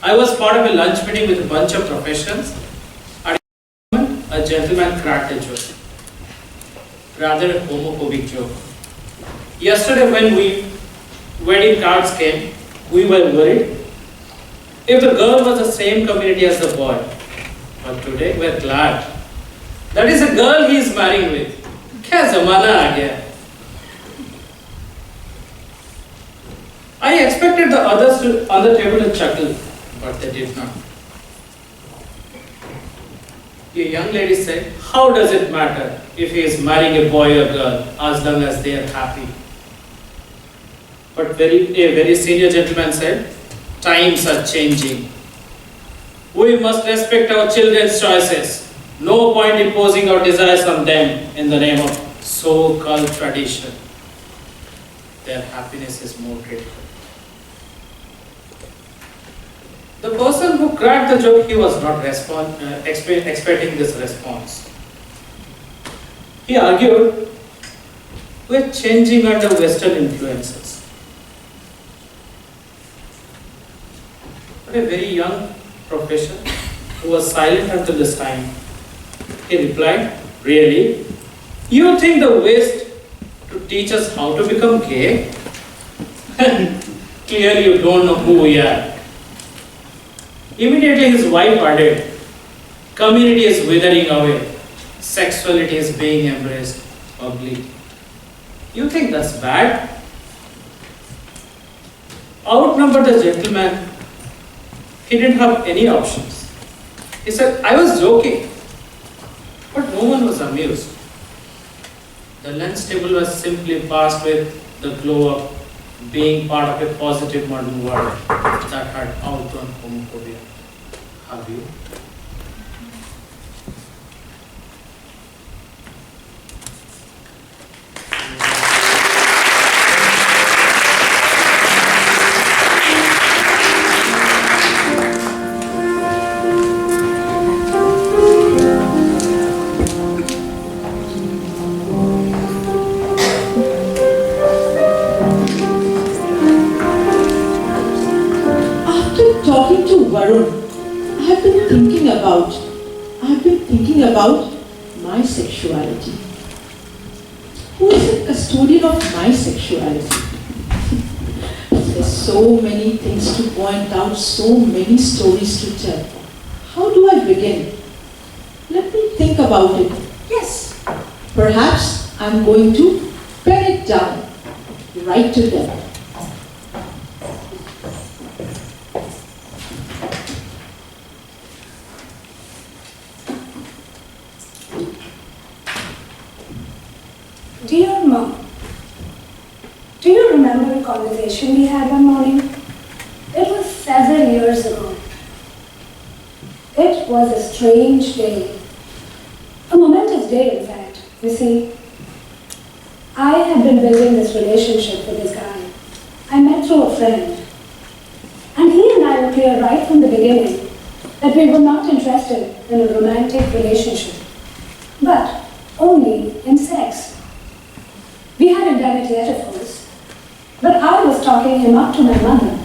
I was part of a lunch meeting with a bunch of professionals. At a gentleman cracked a joke. Rather a homophobic joke. Yesterday when wedding cards came, we were worried if the girl was the same community as the boy. But today we're glad. That is a girl he is marrying with. Kya zamana aa gaya? I expected the others on the table to chuckle, but they did not. A young lady said, how does it matter if he is marrying a boy or girl as long as they are happy? But a very senior gentleman said, times are changing. We must respect our children's choices. No point imposing our desires on them in the name of so-called tradition. Their happiness is more critical. The person who cracked the joke, he was not expecting this response. He argued, we're changing under Western influences. But a very young professor who was silent until this time, he replied, really? You think the West to teach us how to become gay? Clearly you don't know who we are. Immediately his wife added, community is withering away, sexuality is being embraced publicly. You think that's bad? Outnumbered the gentleman, he didn't have any options. He said, I was joking, but no one was amused. The lunch table was simply passed with the glow of being part of a positive modern world that had outgrown homophobia. Have you? Talking to Varun, I've been thinking about my sexuality. Who is the custodian of my sexuality? There's so many things to point out, so many stories to tell. How do I begin? Let me think about it. Yes, perhaps I'm going to pen it down, write to them. Dear Mom, do you remember a conversation we had one morning? It was several years ago. It was a strange day, a moment of today, in fact. You see, I have been building this relationship with this guy. I met through a friend. And he and I were clear right from the beginning that we were not interested in a romantic relationship, but only in sex. We hadn't done it yet, of course, but I was talking him up to my mother,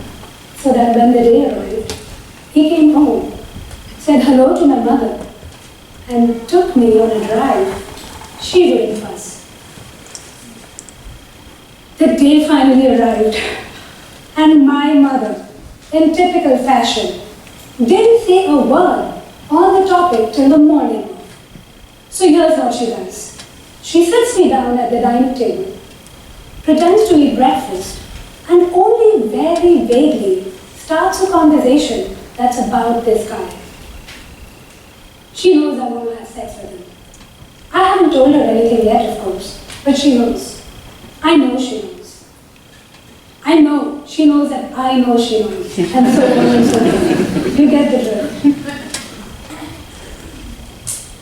so that when the day arrived, he came home, said hello to my mother, and took me on a drive. She wouldn't fuss. The day finally arrived, and my mother, in typical fashion, didn't say a word on the topic till the morning. So here's what she does. She sits me down at the dining table, pretends to eat breakfast, and only very vaguely starts a conversation that's about this guy. She knows I want to have sex with him. I haven't told her anything yet, of course, but she knows. I know she knows. I know she knows that I know she knows. And so on and so on. You get the drift.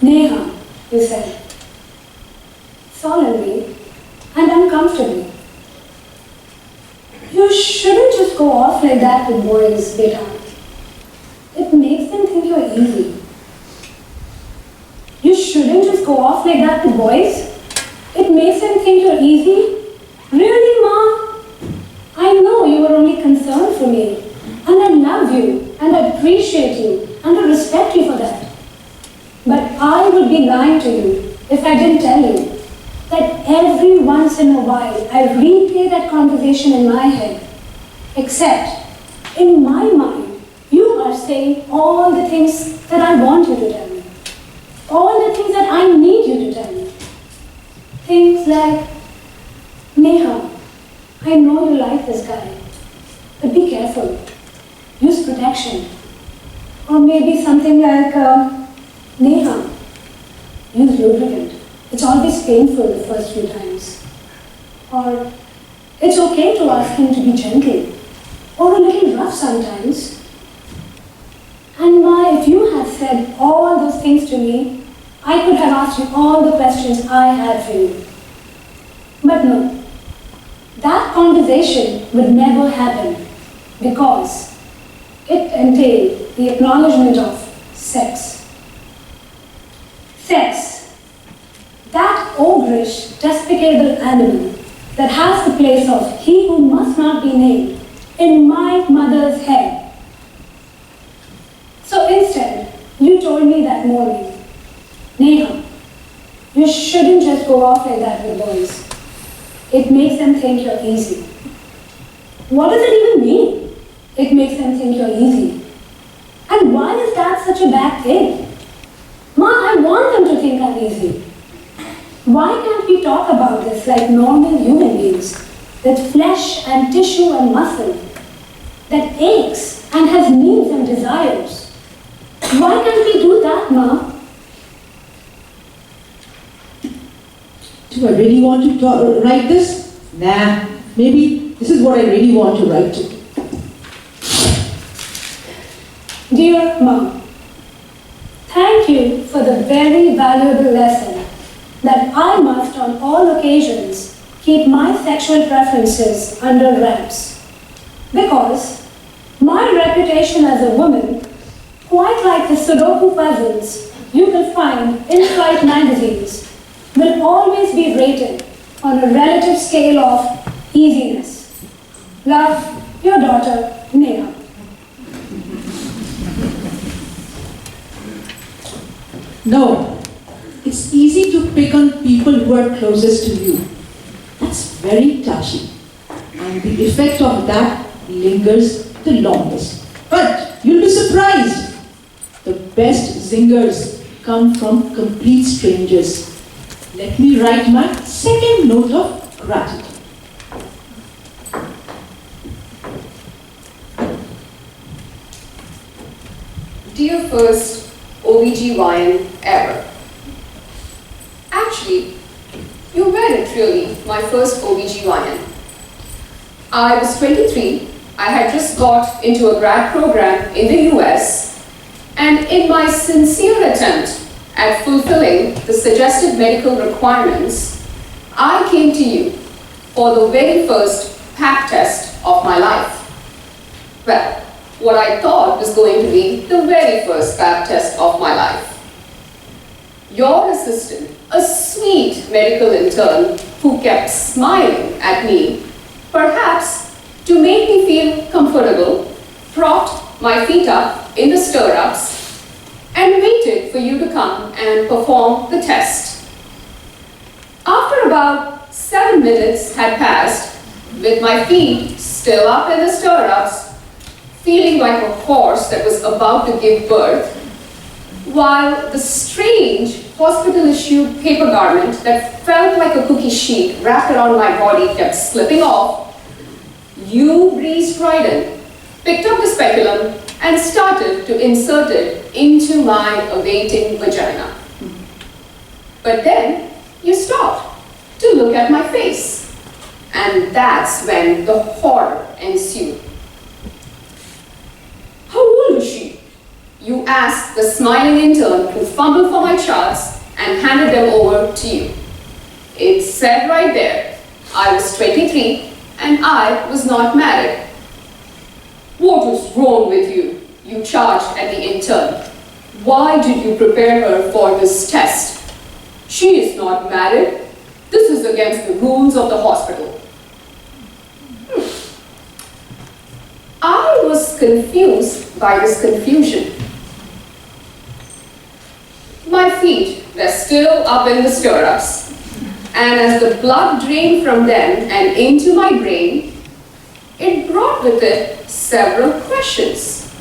Neha, you said, solemnly and uncomfortably. You shouldn't just go off like that with boys, beta. It makes them think you're easy. You shouldn't just go off like that with boys. It makes them think you're easy. Really, Ma? I know you were only concerned for me, and I love you, and I appreciate you, and I respect you for that. But I would be lying to you if I didn't tell you that every once in a while I replay that conversation in my head, except in my mind you are saying all the things that I want you to tell me, all the things that I need you to tell me. Things like, Neha, I know you like this guy, but be careful, use protection. Or maybe something like, Neha, use lubricant. It's always painful the first few times. Or it's okay to ask him to be gentle, or a little rough sometimes. And Ma, if you had said all those things to me, I could have asked you all the questions I had for you. But no, that conversation would never happen because it entailed the acknowledgement of sex. Sex, that ogreish, despicable animal that has the place of he who must not be named in my mother's head. So instead, you told me that morning, Neha, you shouldn't just go off like that with boys. It makes them think you're easy. What does it even mean? It makes them think you're easy. And why is that such a bad thing? Ma, I want them to think I'm easy. Why can't we talk about this like normal human beings, with flesh and tissue and muscle, that aches and has needs and desires? Why can't we do that, Ma? Do I really want to write this? Nah, maybe this is what I really want to write to. Dear Mom, thank you for the very valuable lesson that I must on all occasions keep my sexual preferences under wraps. Because my reputation as a woman, quite like the Sudoku puzzles you will find inside magazines, will always be rated on a relative scale of easiness. Love, your daughter, Neha. No, it's easy to pick on people who are closest to you. That's very touchy. And the effect of that lingers the longest. But you'll be surprised. The best zingers come from complete strangers. Let me write my second note of gratitude. Dear first OBGYN ever. Actually, you weren't really my first OBGYN. I was 23, I had just got into a grad program in the US, and in my sincere attempt at fulfilling the suggested medical requirements, I came to you for the very first pap test of my life. Well, what I thought was going to be the very first pap test of my life. Your assistant, a sweet medical intern who kept smiling at me, perhaps to make me feel comfortable, propped my feet up in the stirrups and waited for you to come and perform the test. After about 7 minutes had passed, with my feet still up in the stirrups, feeling like a horse that was about to give birth, while the strange hospital-issued paper garment that felt like a cookie sheet wrapped around my body kept slipping off, you breezed right in, picked up the speculum, and started to insert it into my awaiting vagina. But then you stopped to look at my face, and that's when the horror ensued. How old is she? You asked the smiling intern who fumbled for my charts and handed them over to you. It said right there, I was 23 and I was not married. What was wrong with you? You charged at the intern. Why did you prepare her for this test? She is not married. This is against the rules of the hospital. I was confused by this confusion. My feet were still up in the stirrups, and as the blood drained from them and into my brain, it brought with it several questions.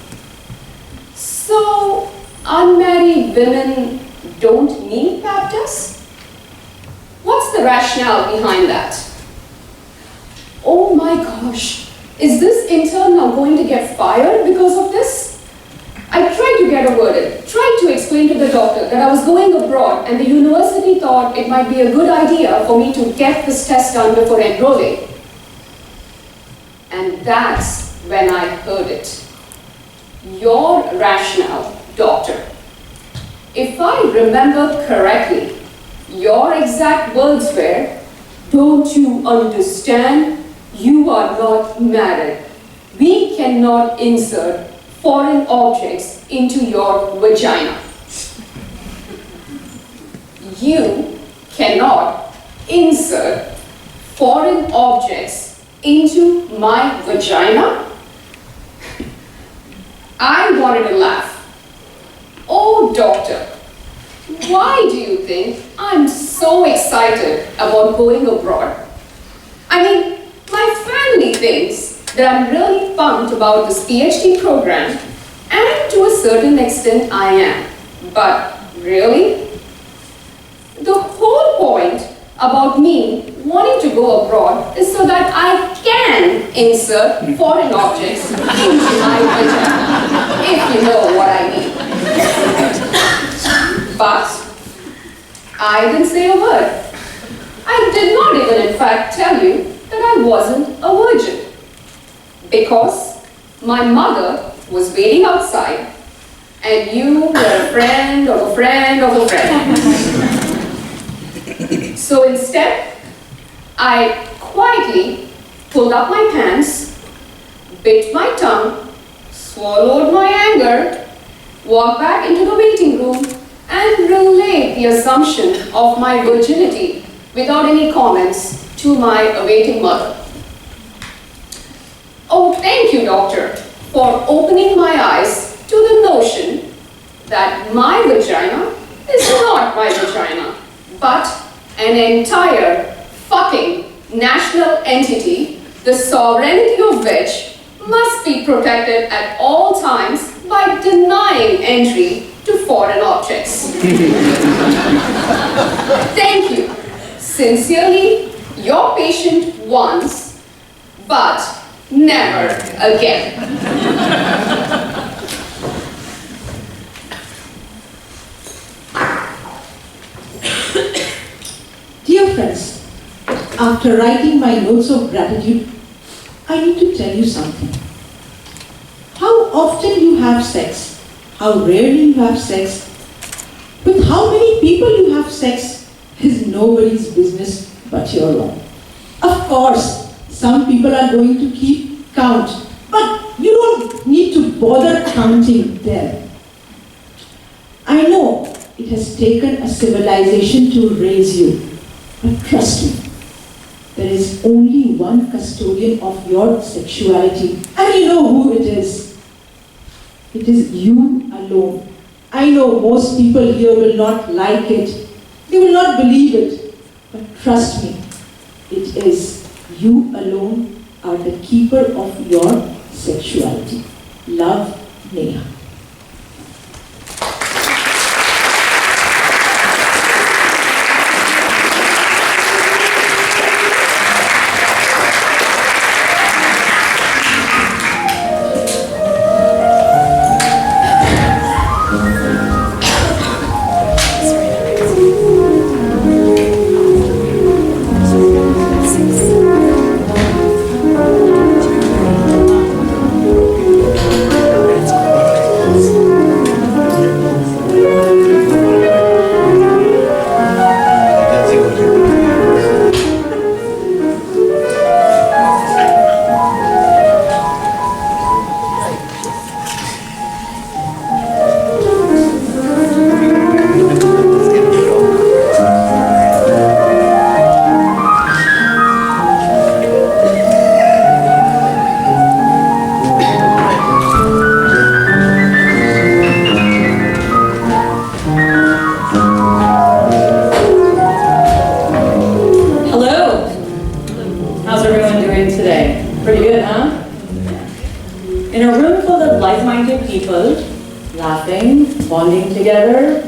So, unmarried women don't need pap tests? What's the rationale behind that? Oh my gosh, is this intern now going to get fired because of this? I tried to get over it, tried to explain to the doctor that I was going abroad and the university thought it might be a good idea for me to get this test done before enrolling. And that's when I heard it. Your rationale, doctor. If I remember correctly, your exact words were, "Don't you understand? You are not married. We cannot insert foreign objects into your vagina." You cannot insert foreign objects into my vagina? I wanted to laugh. Oh, doctor, why do you think I'm so excited about going abroad? I mean, my family thinks that I'm really pumped about this PhD program, and to a certain extent I am. But really, the whole point about me wanting to go abroad is so that I can insert foreign objects into my vagina, if you know what I mean. But I didn't say a word. I did not even in fact tell you that I wasn't a virgin. Because my mother was waiting outside and you were a friend of a friend of a friend. So instead, I quietly pulled up my pants, bit my tongue, swallowed my anger, walked back into the waiting room and relayed the assumption of my virginity without any comments to my awaiting mother. Oh, thank you, doctor, for opening my eyes to the notion that my vagina is not my vagina, but an entire fucking national entity, the sovereignty of which must be protected at all times by denying entry to foreign objects. Thank you. Sincerely, your patient once, but never again. Dear friends, after writing my notes of gratitude, I need to tell you something. How often you have sex, how rarely you have sex, With how many people you have sex is nobody's business but your own. Of course, some people are going to keep count, but you don't need to bother counting them. I know it has taken a civilization to raise you, but trust me, there is only one custodian of your sexuality, and you know who it is. It is you alone. I know most people here will not like it. They will not believe it. But trust me, it is you alone are the keeper of your sexuality. Love, Neha.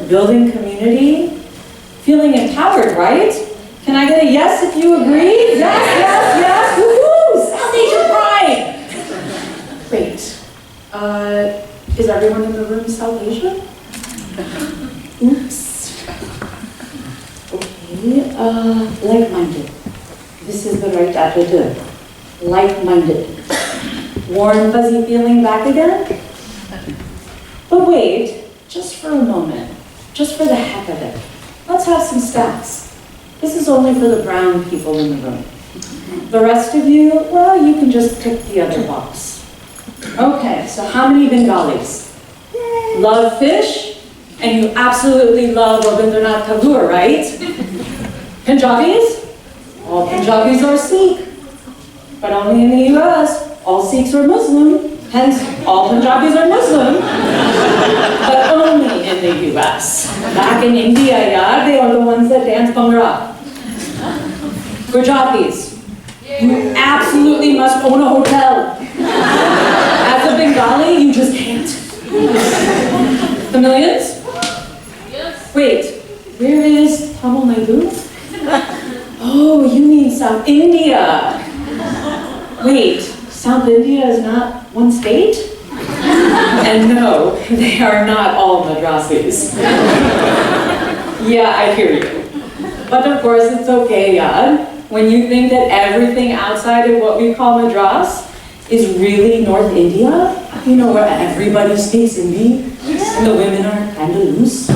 Building community, feeling empowered, right? Can I get a yes if you agree? Yes, yes, yes. Woohoo! South Asian pride. Great. Is everyone in the room South Asian? Oops. Okay. Like-minded. This is the right adjective. Like-minded. Warm, fuzzy feeling back again? But wait, just for a moment. Just for the heck of it, let's have some stats. This is only for the brown people in the room. The rest of you, well, you can just pick the other box. Okay, so how many Bengalis? Love fish, and you absolutely love Rabindranath Tagore, right? Punjabis? All Punjabis are Sikh, but only in the US. All Sikhs are Muslim, hence all Punjabis are Muslim. But only in the US. Back in India, yeah, they are the ones that dance Bhangra. Gujatis, you absolutely must own a hotel. As a Bengali, you just can't. Tamilians? Yes. Wait, where is Tamil Nadu? Oh, you mean South India. Wait, South India is not one state? And no, they are not all Madrasis. Yeah, I hear you. But of course, it's okay, Yad, when you think that everything outside of what we call Madras is really North India, you know, where everybody speaks Hindi, and the women are kind of loose.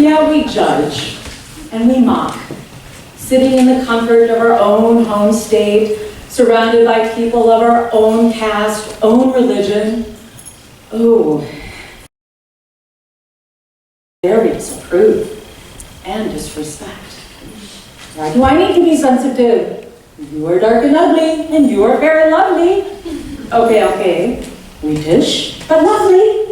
Yeah, we judge, and we mock, sitting in the comfort of our own home state, surrounded by people of our own caste, own religion. Oh, very disapprove and disrespect. Why do I need to be sensitive? You are dark and ugly, and you are fair and lovely. Okay, weetish, but lovely.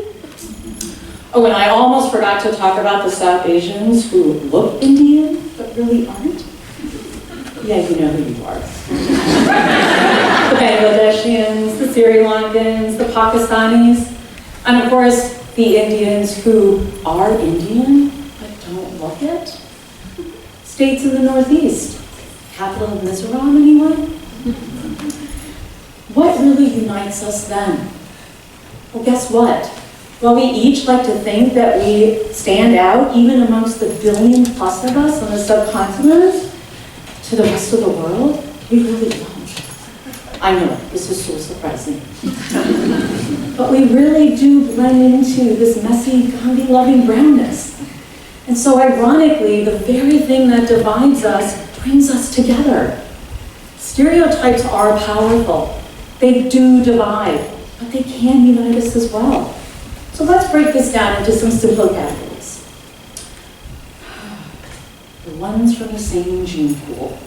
Oh, and I almost forgot to talk about the South Asians who look Indian, but really aren't. Yeah, you know who you are. The Bangladeshians, the Sri Lankans, the Pakistanis, and of course, the Indians who are Indian, but don't look it. States in the Northeast. Capital of Mizoram, anyone? What really unites us then? Well, guess what? While we each like to think that we stand out, even amongst the billion plus of us on the subcontinent, to the rest of the world, we really don't. I know, this is so surprising. But we really do blend into this messy, Gandhi-loving brownness. And so ironically, the very thing that divides us brings us together. Stereotypes are powerful. They do divide, but they can unite us as well. So let's break this down into some simple categories. The ones from the same gene pool.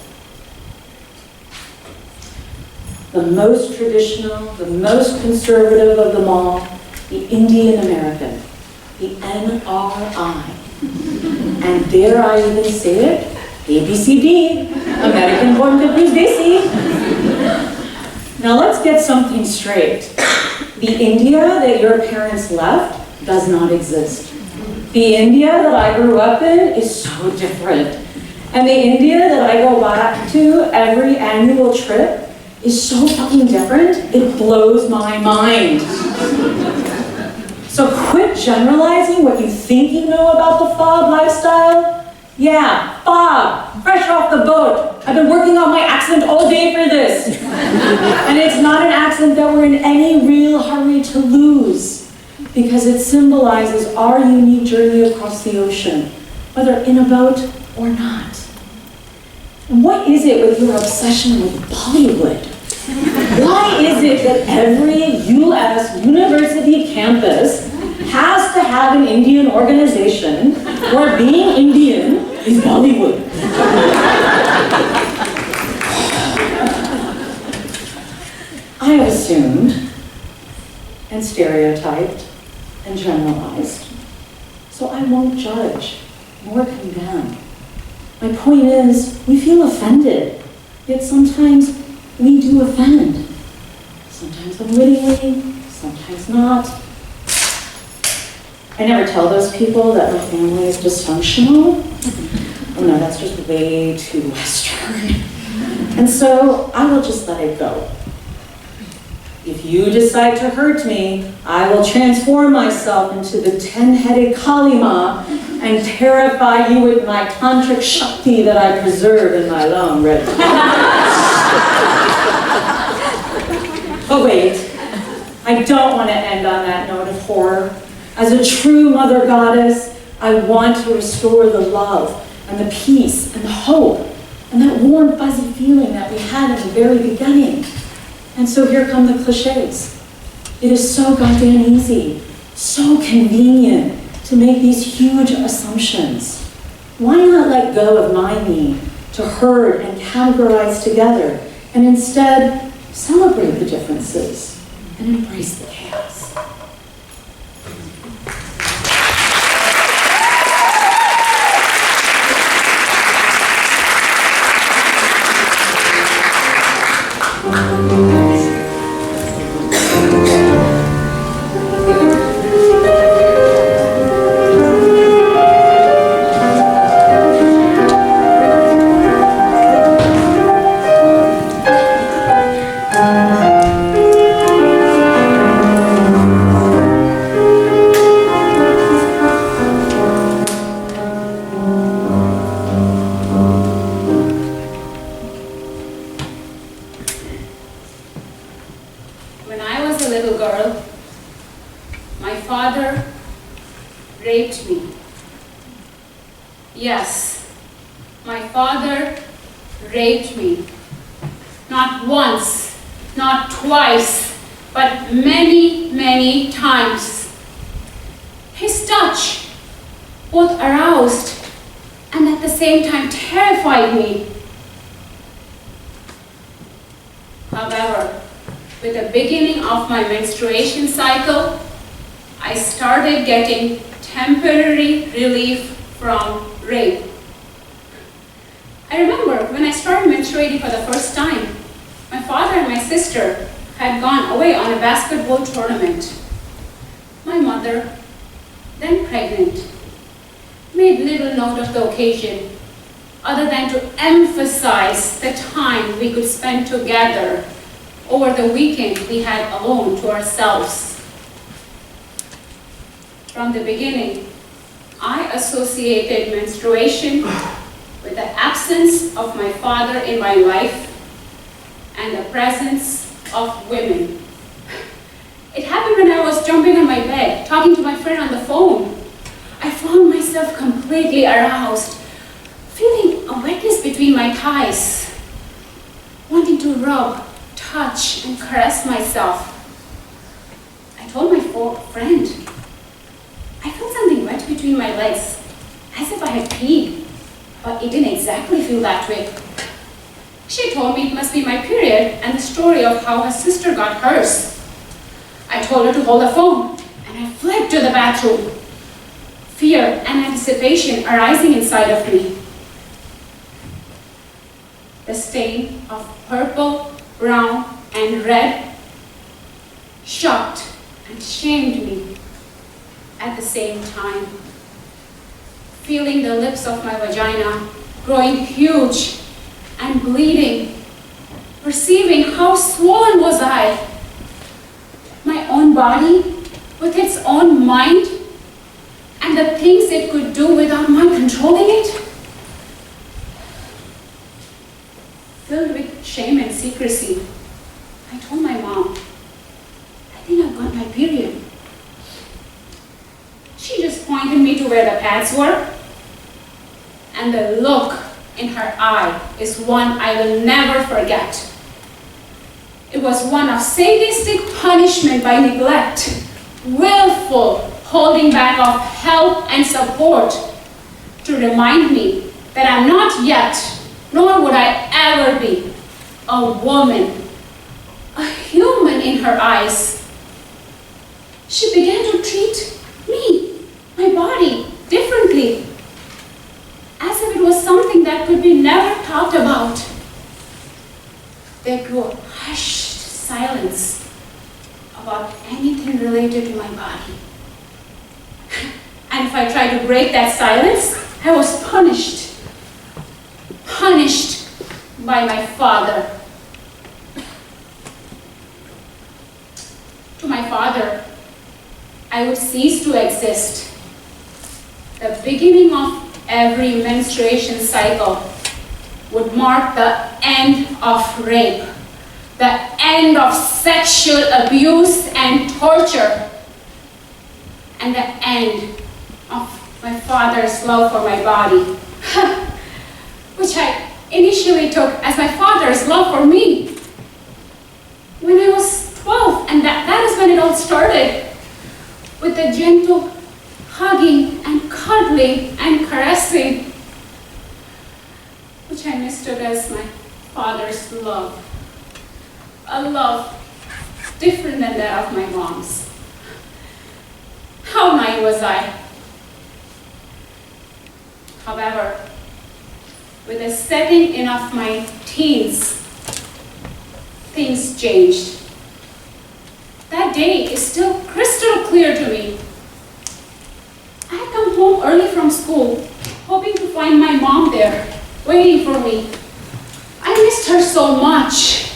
The most traditional, the most conservative of them all, the Indian American, the NRI. And dare I even say it, ABCD, American Born Confused Desi. Now let's get something straight. The India that your parents left does not exist. The India that I grew up in is so different. And the India that I go back to every annual trip is so fucking different, it blows my mind. So quit generalizing what you think you know about the FOB lifestyle. Yeah, FOB, fresh off the boat. I've been working on my accent all day for this. And it's not an accent that we're in any real hurry to lose, because it symbolizes our unique journey across the ocean, whether in a boat or not. And what is it with your obsession with Bollywood? Why is it that every US university campus has to have an Indian organization where being Indian is Bollywood? I have assumed and stereotyped and generalized, so I won't judge nor condemn. My point is, we feel offended, yet sometimes we do offend. Sometimes unwittingly, sometimes not. I never tell those people that my family is dysfunctional. Oh no, that's just way too Western. And so I will just let it go. If you decide to hurt me, I will transform myself into the 10-headed Kalima and terrify you with my tantric shakti that I preserve in my long red. But wait, I don't want to end on that note of horror. As a true mother goddess, I want to restore the love and the peace and the hope and that warm, fuzzy feeling that we had in the very beginning. And so here come the cliches. It is so goddamn easy, so convenient to make these huge assumptions. Why not let go of my need to herd and categorize together and instead celebrate the differences and embrace the chaos? Menstruation cycle, I started getting temporary relief from rape. I remember when I started menstruating for the first time, my father and my sister had gone away on a basketball tournament. My mother, then pregnant, made little note of the occasion, other than to emphasize the time we could spend together over the weekend we had alone to ourselves. From the beginning, I associated menstruation with the absence of my father in my life and the presence of women. It happened when I was jumping on my bed, talking to my friend on the phone. I found myself completely aroused, feeling a wetness between my thighs, wanting to rub, touch, and caress myself. I told my friend, I felt something wet between my legs, as if I had peed, but it didn't exactly feel that way. She told me it must be my period and the story of how her sister got hers. I told her to hold the phone, and I fled to the bathroom, fear and anticipation arising inside of me. The stain of purple, brown, and red shocked and shamed me at the same time. Feeling the lips of my vagina growing huge and bleeding, perceiving how swollen was I, my own body with its own mind and the things it could do without my controlling it. Filled with shame and secrecy, I told my mom, I think I've got my period. She just pointed me to where the pads were, and the look in her eye is one I will never forget. It was one of sadistic punishment by neglect, willful holding back of help and support, to remind me that I'm not yet, nor would I ever be, a woman, a human in her eyes. She began to treat me, my body, differently, as if it was something that could be never talked about. There grew a hushed silence about anything related to my body. And if I tried to break that silence, I was punished by my father. To my father, I would cease to exist. The beginning of every menstruation cycle would mark the end of rape, the end of sexual abuse and torture, and the end of my father's love for my body, which I initially took as my father's love for me. When I was 12, and that is when it all started, with the gentle hugging and cuddling and caressing, which I mistook as my father's love. A love different than that of my mom's. How naive was I? However, with the setting in of my teens, things changed. That day is still crystal clear to me. I had come home early from school, hoping to find my mom there, waiting for me. I missed her so much.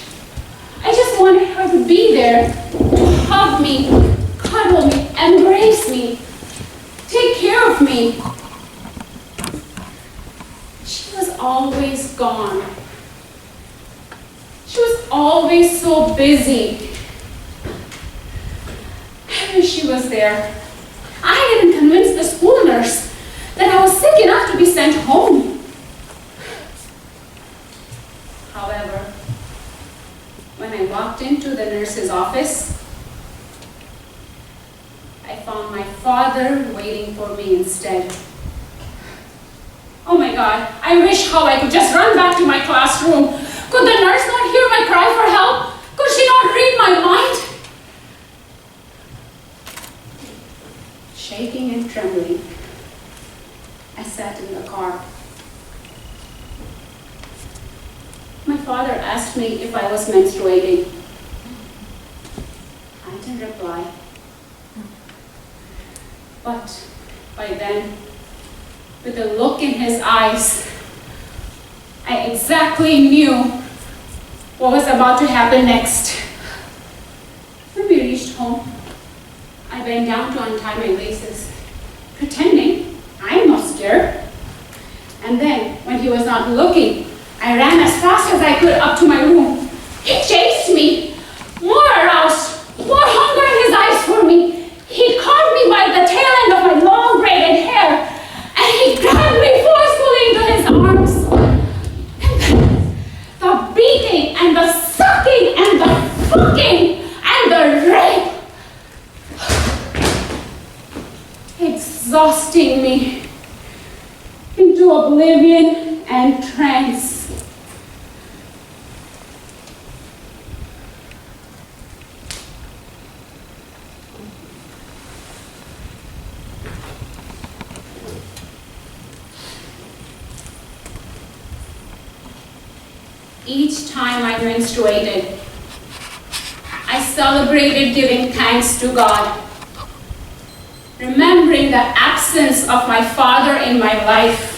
I just wanted her to be there, to hug me, cuddle me, embrace me, take care of me. She was always gone. She was always so busy. I wish she was there. I didn't convince the school nurse that I was sick enough to be sent home. However, when I walked into the nurse's office, I found my father waiting for me instead. Oh my God, I wish how I could just run back to my classroom. Could the nurse not hear my cry for help? Could she not read my mind? Shaking and trembling, I sat in the car. My father asked me if I was menstruating. I didn't reply. But by then, with the look in his eyes, I exactly knew what was about to happen next. When we reached home, I bent down to untie my laces, pretending I'm not scared. And then, when he was not looking, I ran as fast as I could up to my room. He chased me, exhausting me into oblivion and trance. Each time I menstruated, I celebrated giving thanks to God, remembering the absence of my father in my life,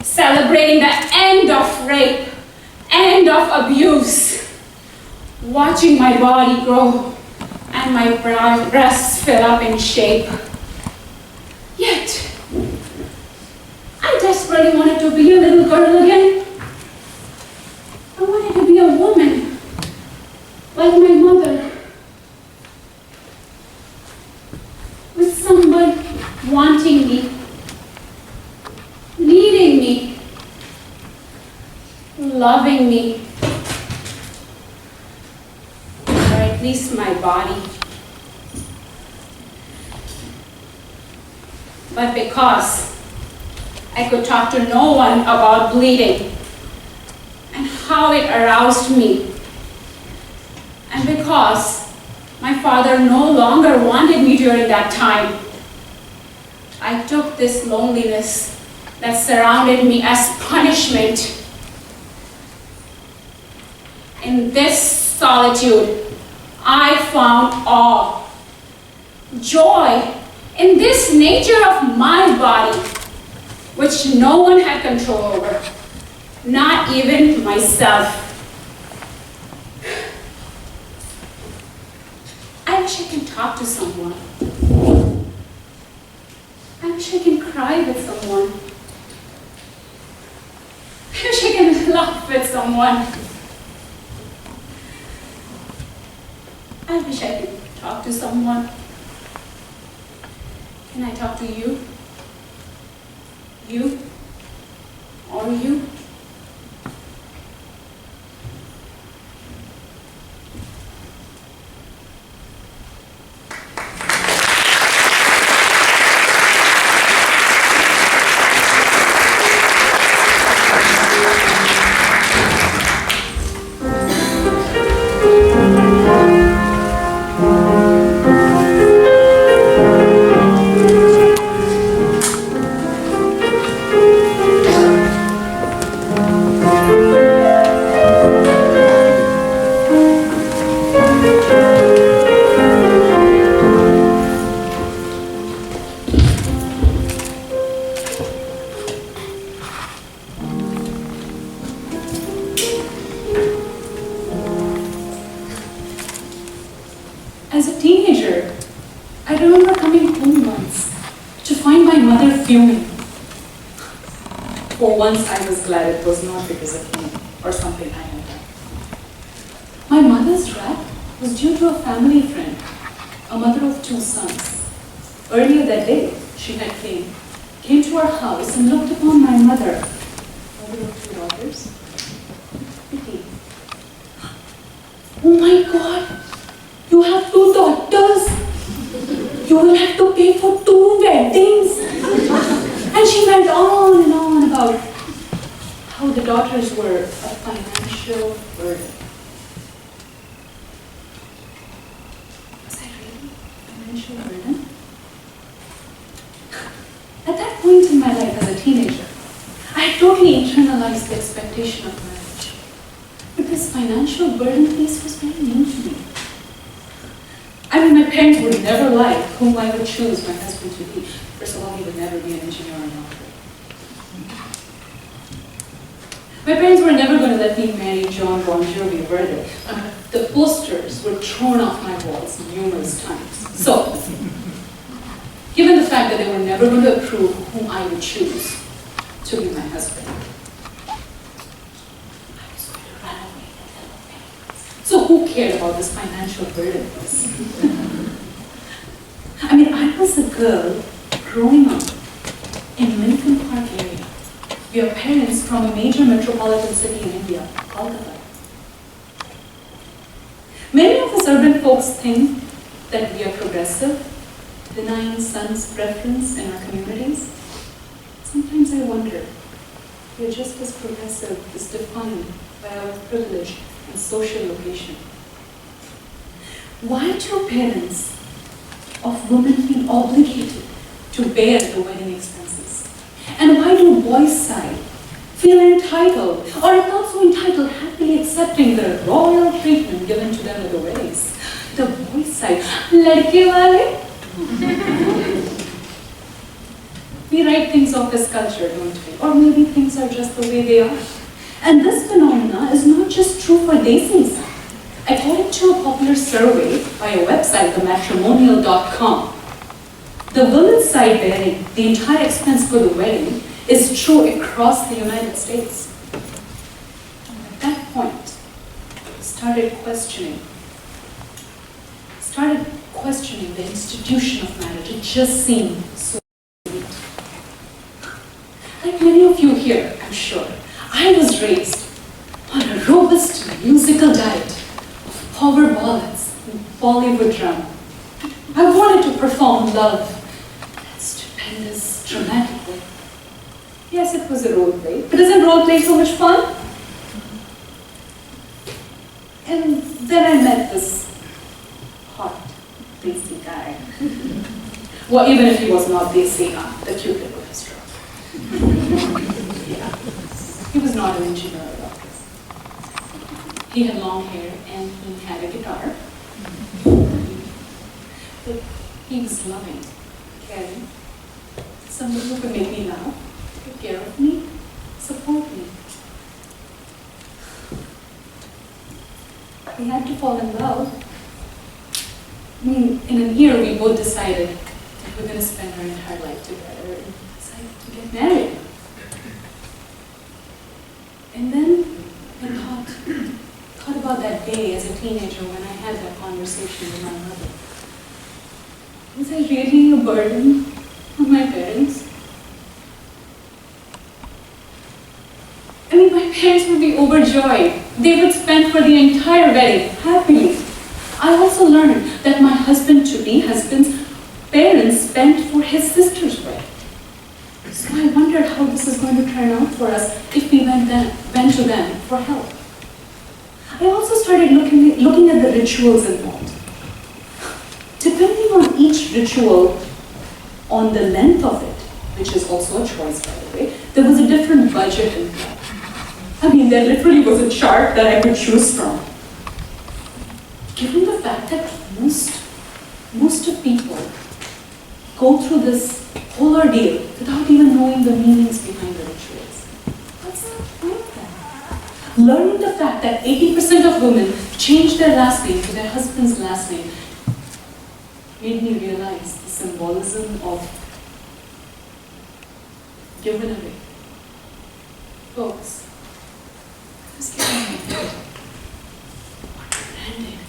celebrating the end of rape, end of abuse, watching my body grow and my breasts fill up in shape. Yet, I desperately wanted to be a little girl again. I wanted to be a woman, like my mother, with someone wanting me, needing me, loving me, or at least my body. But because I could talk to no one about bleeding and how it aroused me, and because my father no longer wanted me during that time, I took this loneliness that surrounded me as punishment. In this solitude, I found awe, joy in this nature of my body, which no one had control over, not even myself. I wish I can talk to someone. I wish I can cry with someone. I wish I can laugh with someone. I wish I could talk to someone. Can I talk to you? You? Or you? As a teenager, I remember coming home once to find my mother fuming. For once, I was glad it was not because of me or something I had done. My mother's wrath was due to a family friend, a mother of 2 sons. Earlier that day, she had came to our house and looked upon my mother, mother of 2 daughters. Riddhi. Oh my God! You have 2 daughters. You will have to pay for 2 weddings. And she went on and on about how the daughters were a financial burden. Was I really a financial burden? At that point in my life as a teenager, I had totally internalized the expectation of marriage. But this financial burden piece was very new to me. I mean, my parents would never like whom I would choose my husband to be. First of all, he would never be an engineer or a doctor. My parents were never going to let me marry John Bon Jovi, were they? The posters were thrown off my walls numerous times. So, given the fact that they were never going to approve whom I would choose to be my husband, I was going to run away and tell my parents. So who cared about this financial burden? I mean, I was a girl growing up in Lincoln Park area. We are parents from a major metropolitan city in India, Kolkata. Many of us urban folks think that we are progressive, denying son's preference in our communities? Sometimes I wonder, we are just as progressive as defined by our privilege and social location. Why do parents of women feel obligated to bear the wedding expenses? And why do boys' side feel entitled, or not so entitled, happily accepting the royal treatment given to them at the weddings? The boys' side, ladke wale? We write things off as culture, don't we? Or maybe things are just the way they are. And this phenomena is not just true for Desis. According to a popular survey by a website, thematrimonial.com, the women's side bearing the entire expense for the wedding is true across the United States. And at that point, started questioning the institution of marriage. It just seemed so sweet. Like many of you here, I'm sure, I was raised on a robust musical diet of power ballads and Bollywood drama. I wanted to perform love in stupendous, dramatic way. Yes, it was a role play, but isn't role play so much fun? And then I met this hot, desi guy. Well, even if he was not desi, the cupid would have struck. Yeah. He was not an engineer at all. He had long hair and he had a guitar. But he was loving, caring, somebody who could make me laugh, take care of me, support me. We had to fall in love. I mean, in a year we both decided that we're going to spend our entire life together and decided to get married. And then I thought about that day as a teenager when I had that conversation with my mother. Was I really a burden on my parents? I mean, my parents would be overjoyed. They would spend for the entire wedding happily. I also learned that my husband's parents spent for his sister's wedding. So I wondered how this is going to turn out for us if we went to them for help. I also started looking at the rituals involved. Depending on each ritual, on the length of it, which is also a choice by the way, there was a different budget involved. I mean, there literally was a chart that I could choose from. Given the fact that most of people go through this whole ordeal without even knowing the meanings behind the rituals. What's the point of that? Learning the fact that 80% of women change their last name to their husband's last name made me realize the symbolism of given away. Folks, I was getting married. Branded.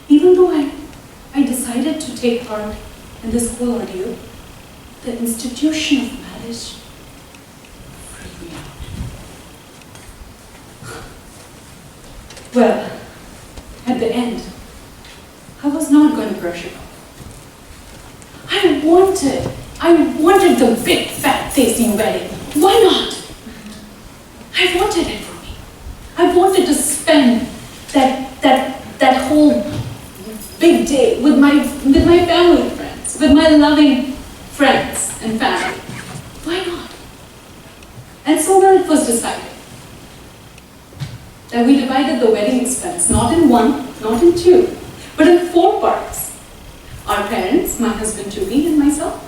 Even though I decided to take part in this whole ordeal, the institution of marriage freaked me out. Well, at the end, I was not going to brush it off. I wanted the big fat tasty wedding. Why not? I wanted it for me. I wanted to spend that whole big day with my family friends, with my loving friends and family. Why not? And so when it was decided that we divided the wedding expense, not in one, not in two, but in 4 parts. Our parents, my husband-to-be, and myself.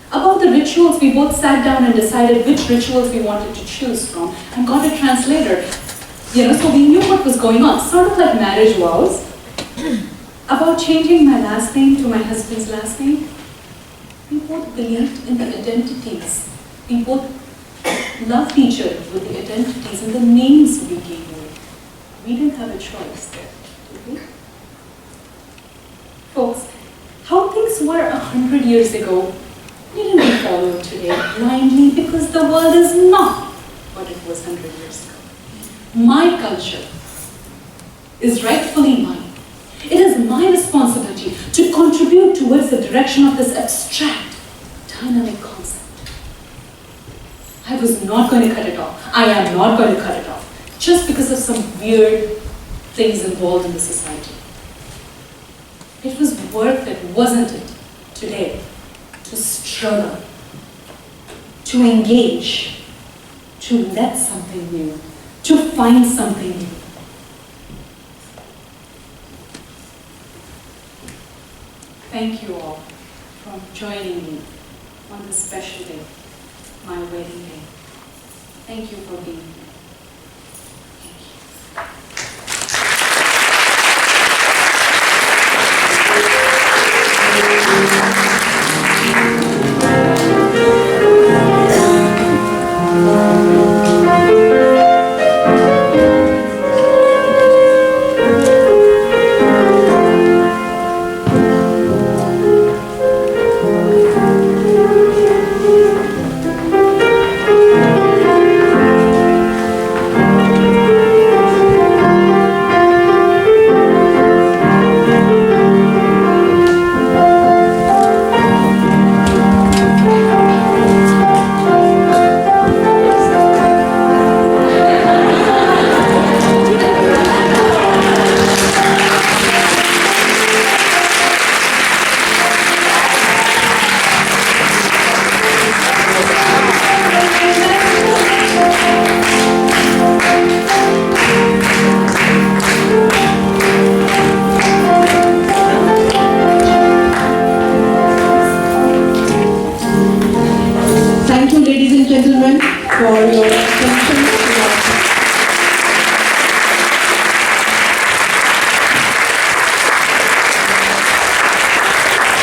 About the rituals, we both sat down and decided which rituals we wanted to choose from and got a translator. So we knew what was going on, sort of like marriage vows. About changing my last name to my husband's last name, we both believed in the identities. We both loved each other with the identities and the names we gave away. We didn't have a choice there, did we? Folks, how things were 100 years ago needn't be followed today blindly because the world is not what it was 100 years ago. My culture is rightfully mine, It is my responsibility to contribute towards the direction of this abstract, dynamic concept. I was not going to cut it off. I am not going to cut it off just because of some weird things involved in the society. It was worth it, wasn't it, today, to struggle, to engage, to let something new, to find something new. Thank you all for joining me on this special day, my wedding day. Thank you for being here. Thank you, ladies and gentlemen, for your attention.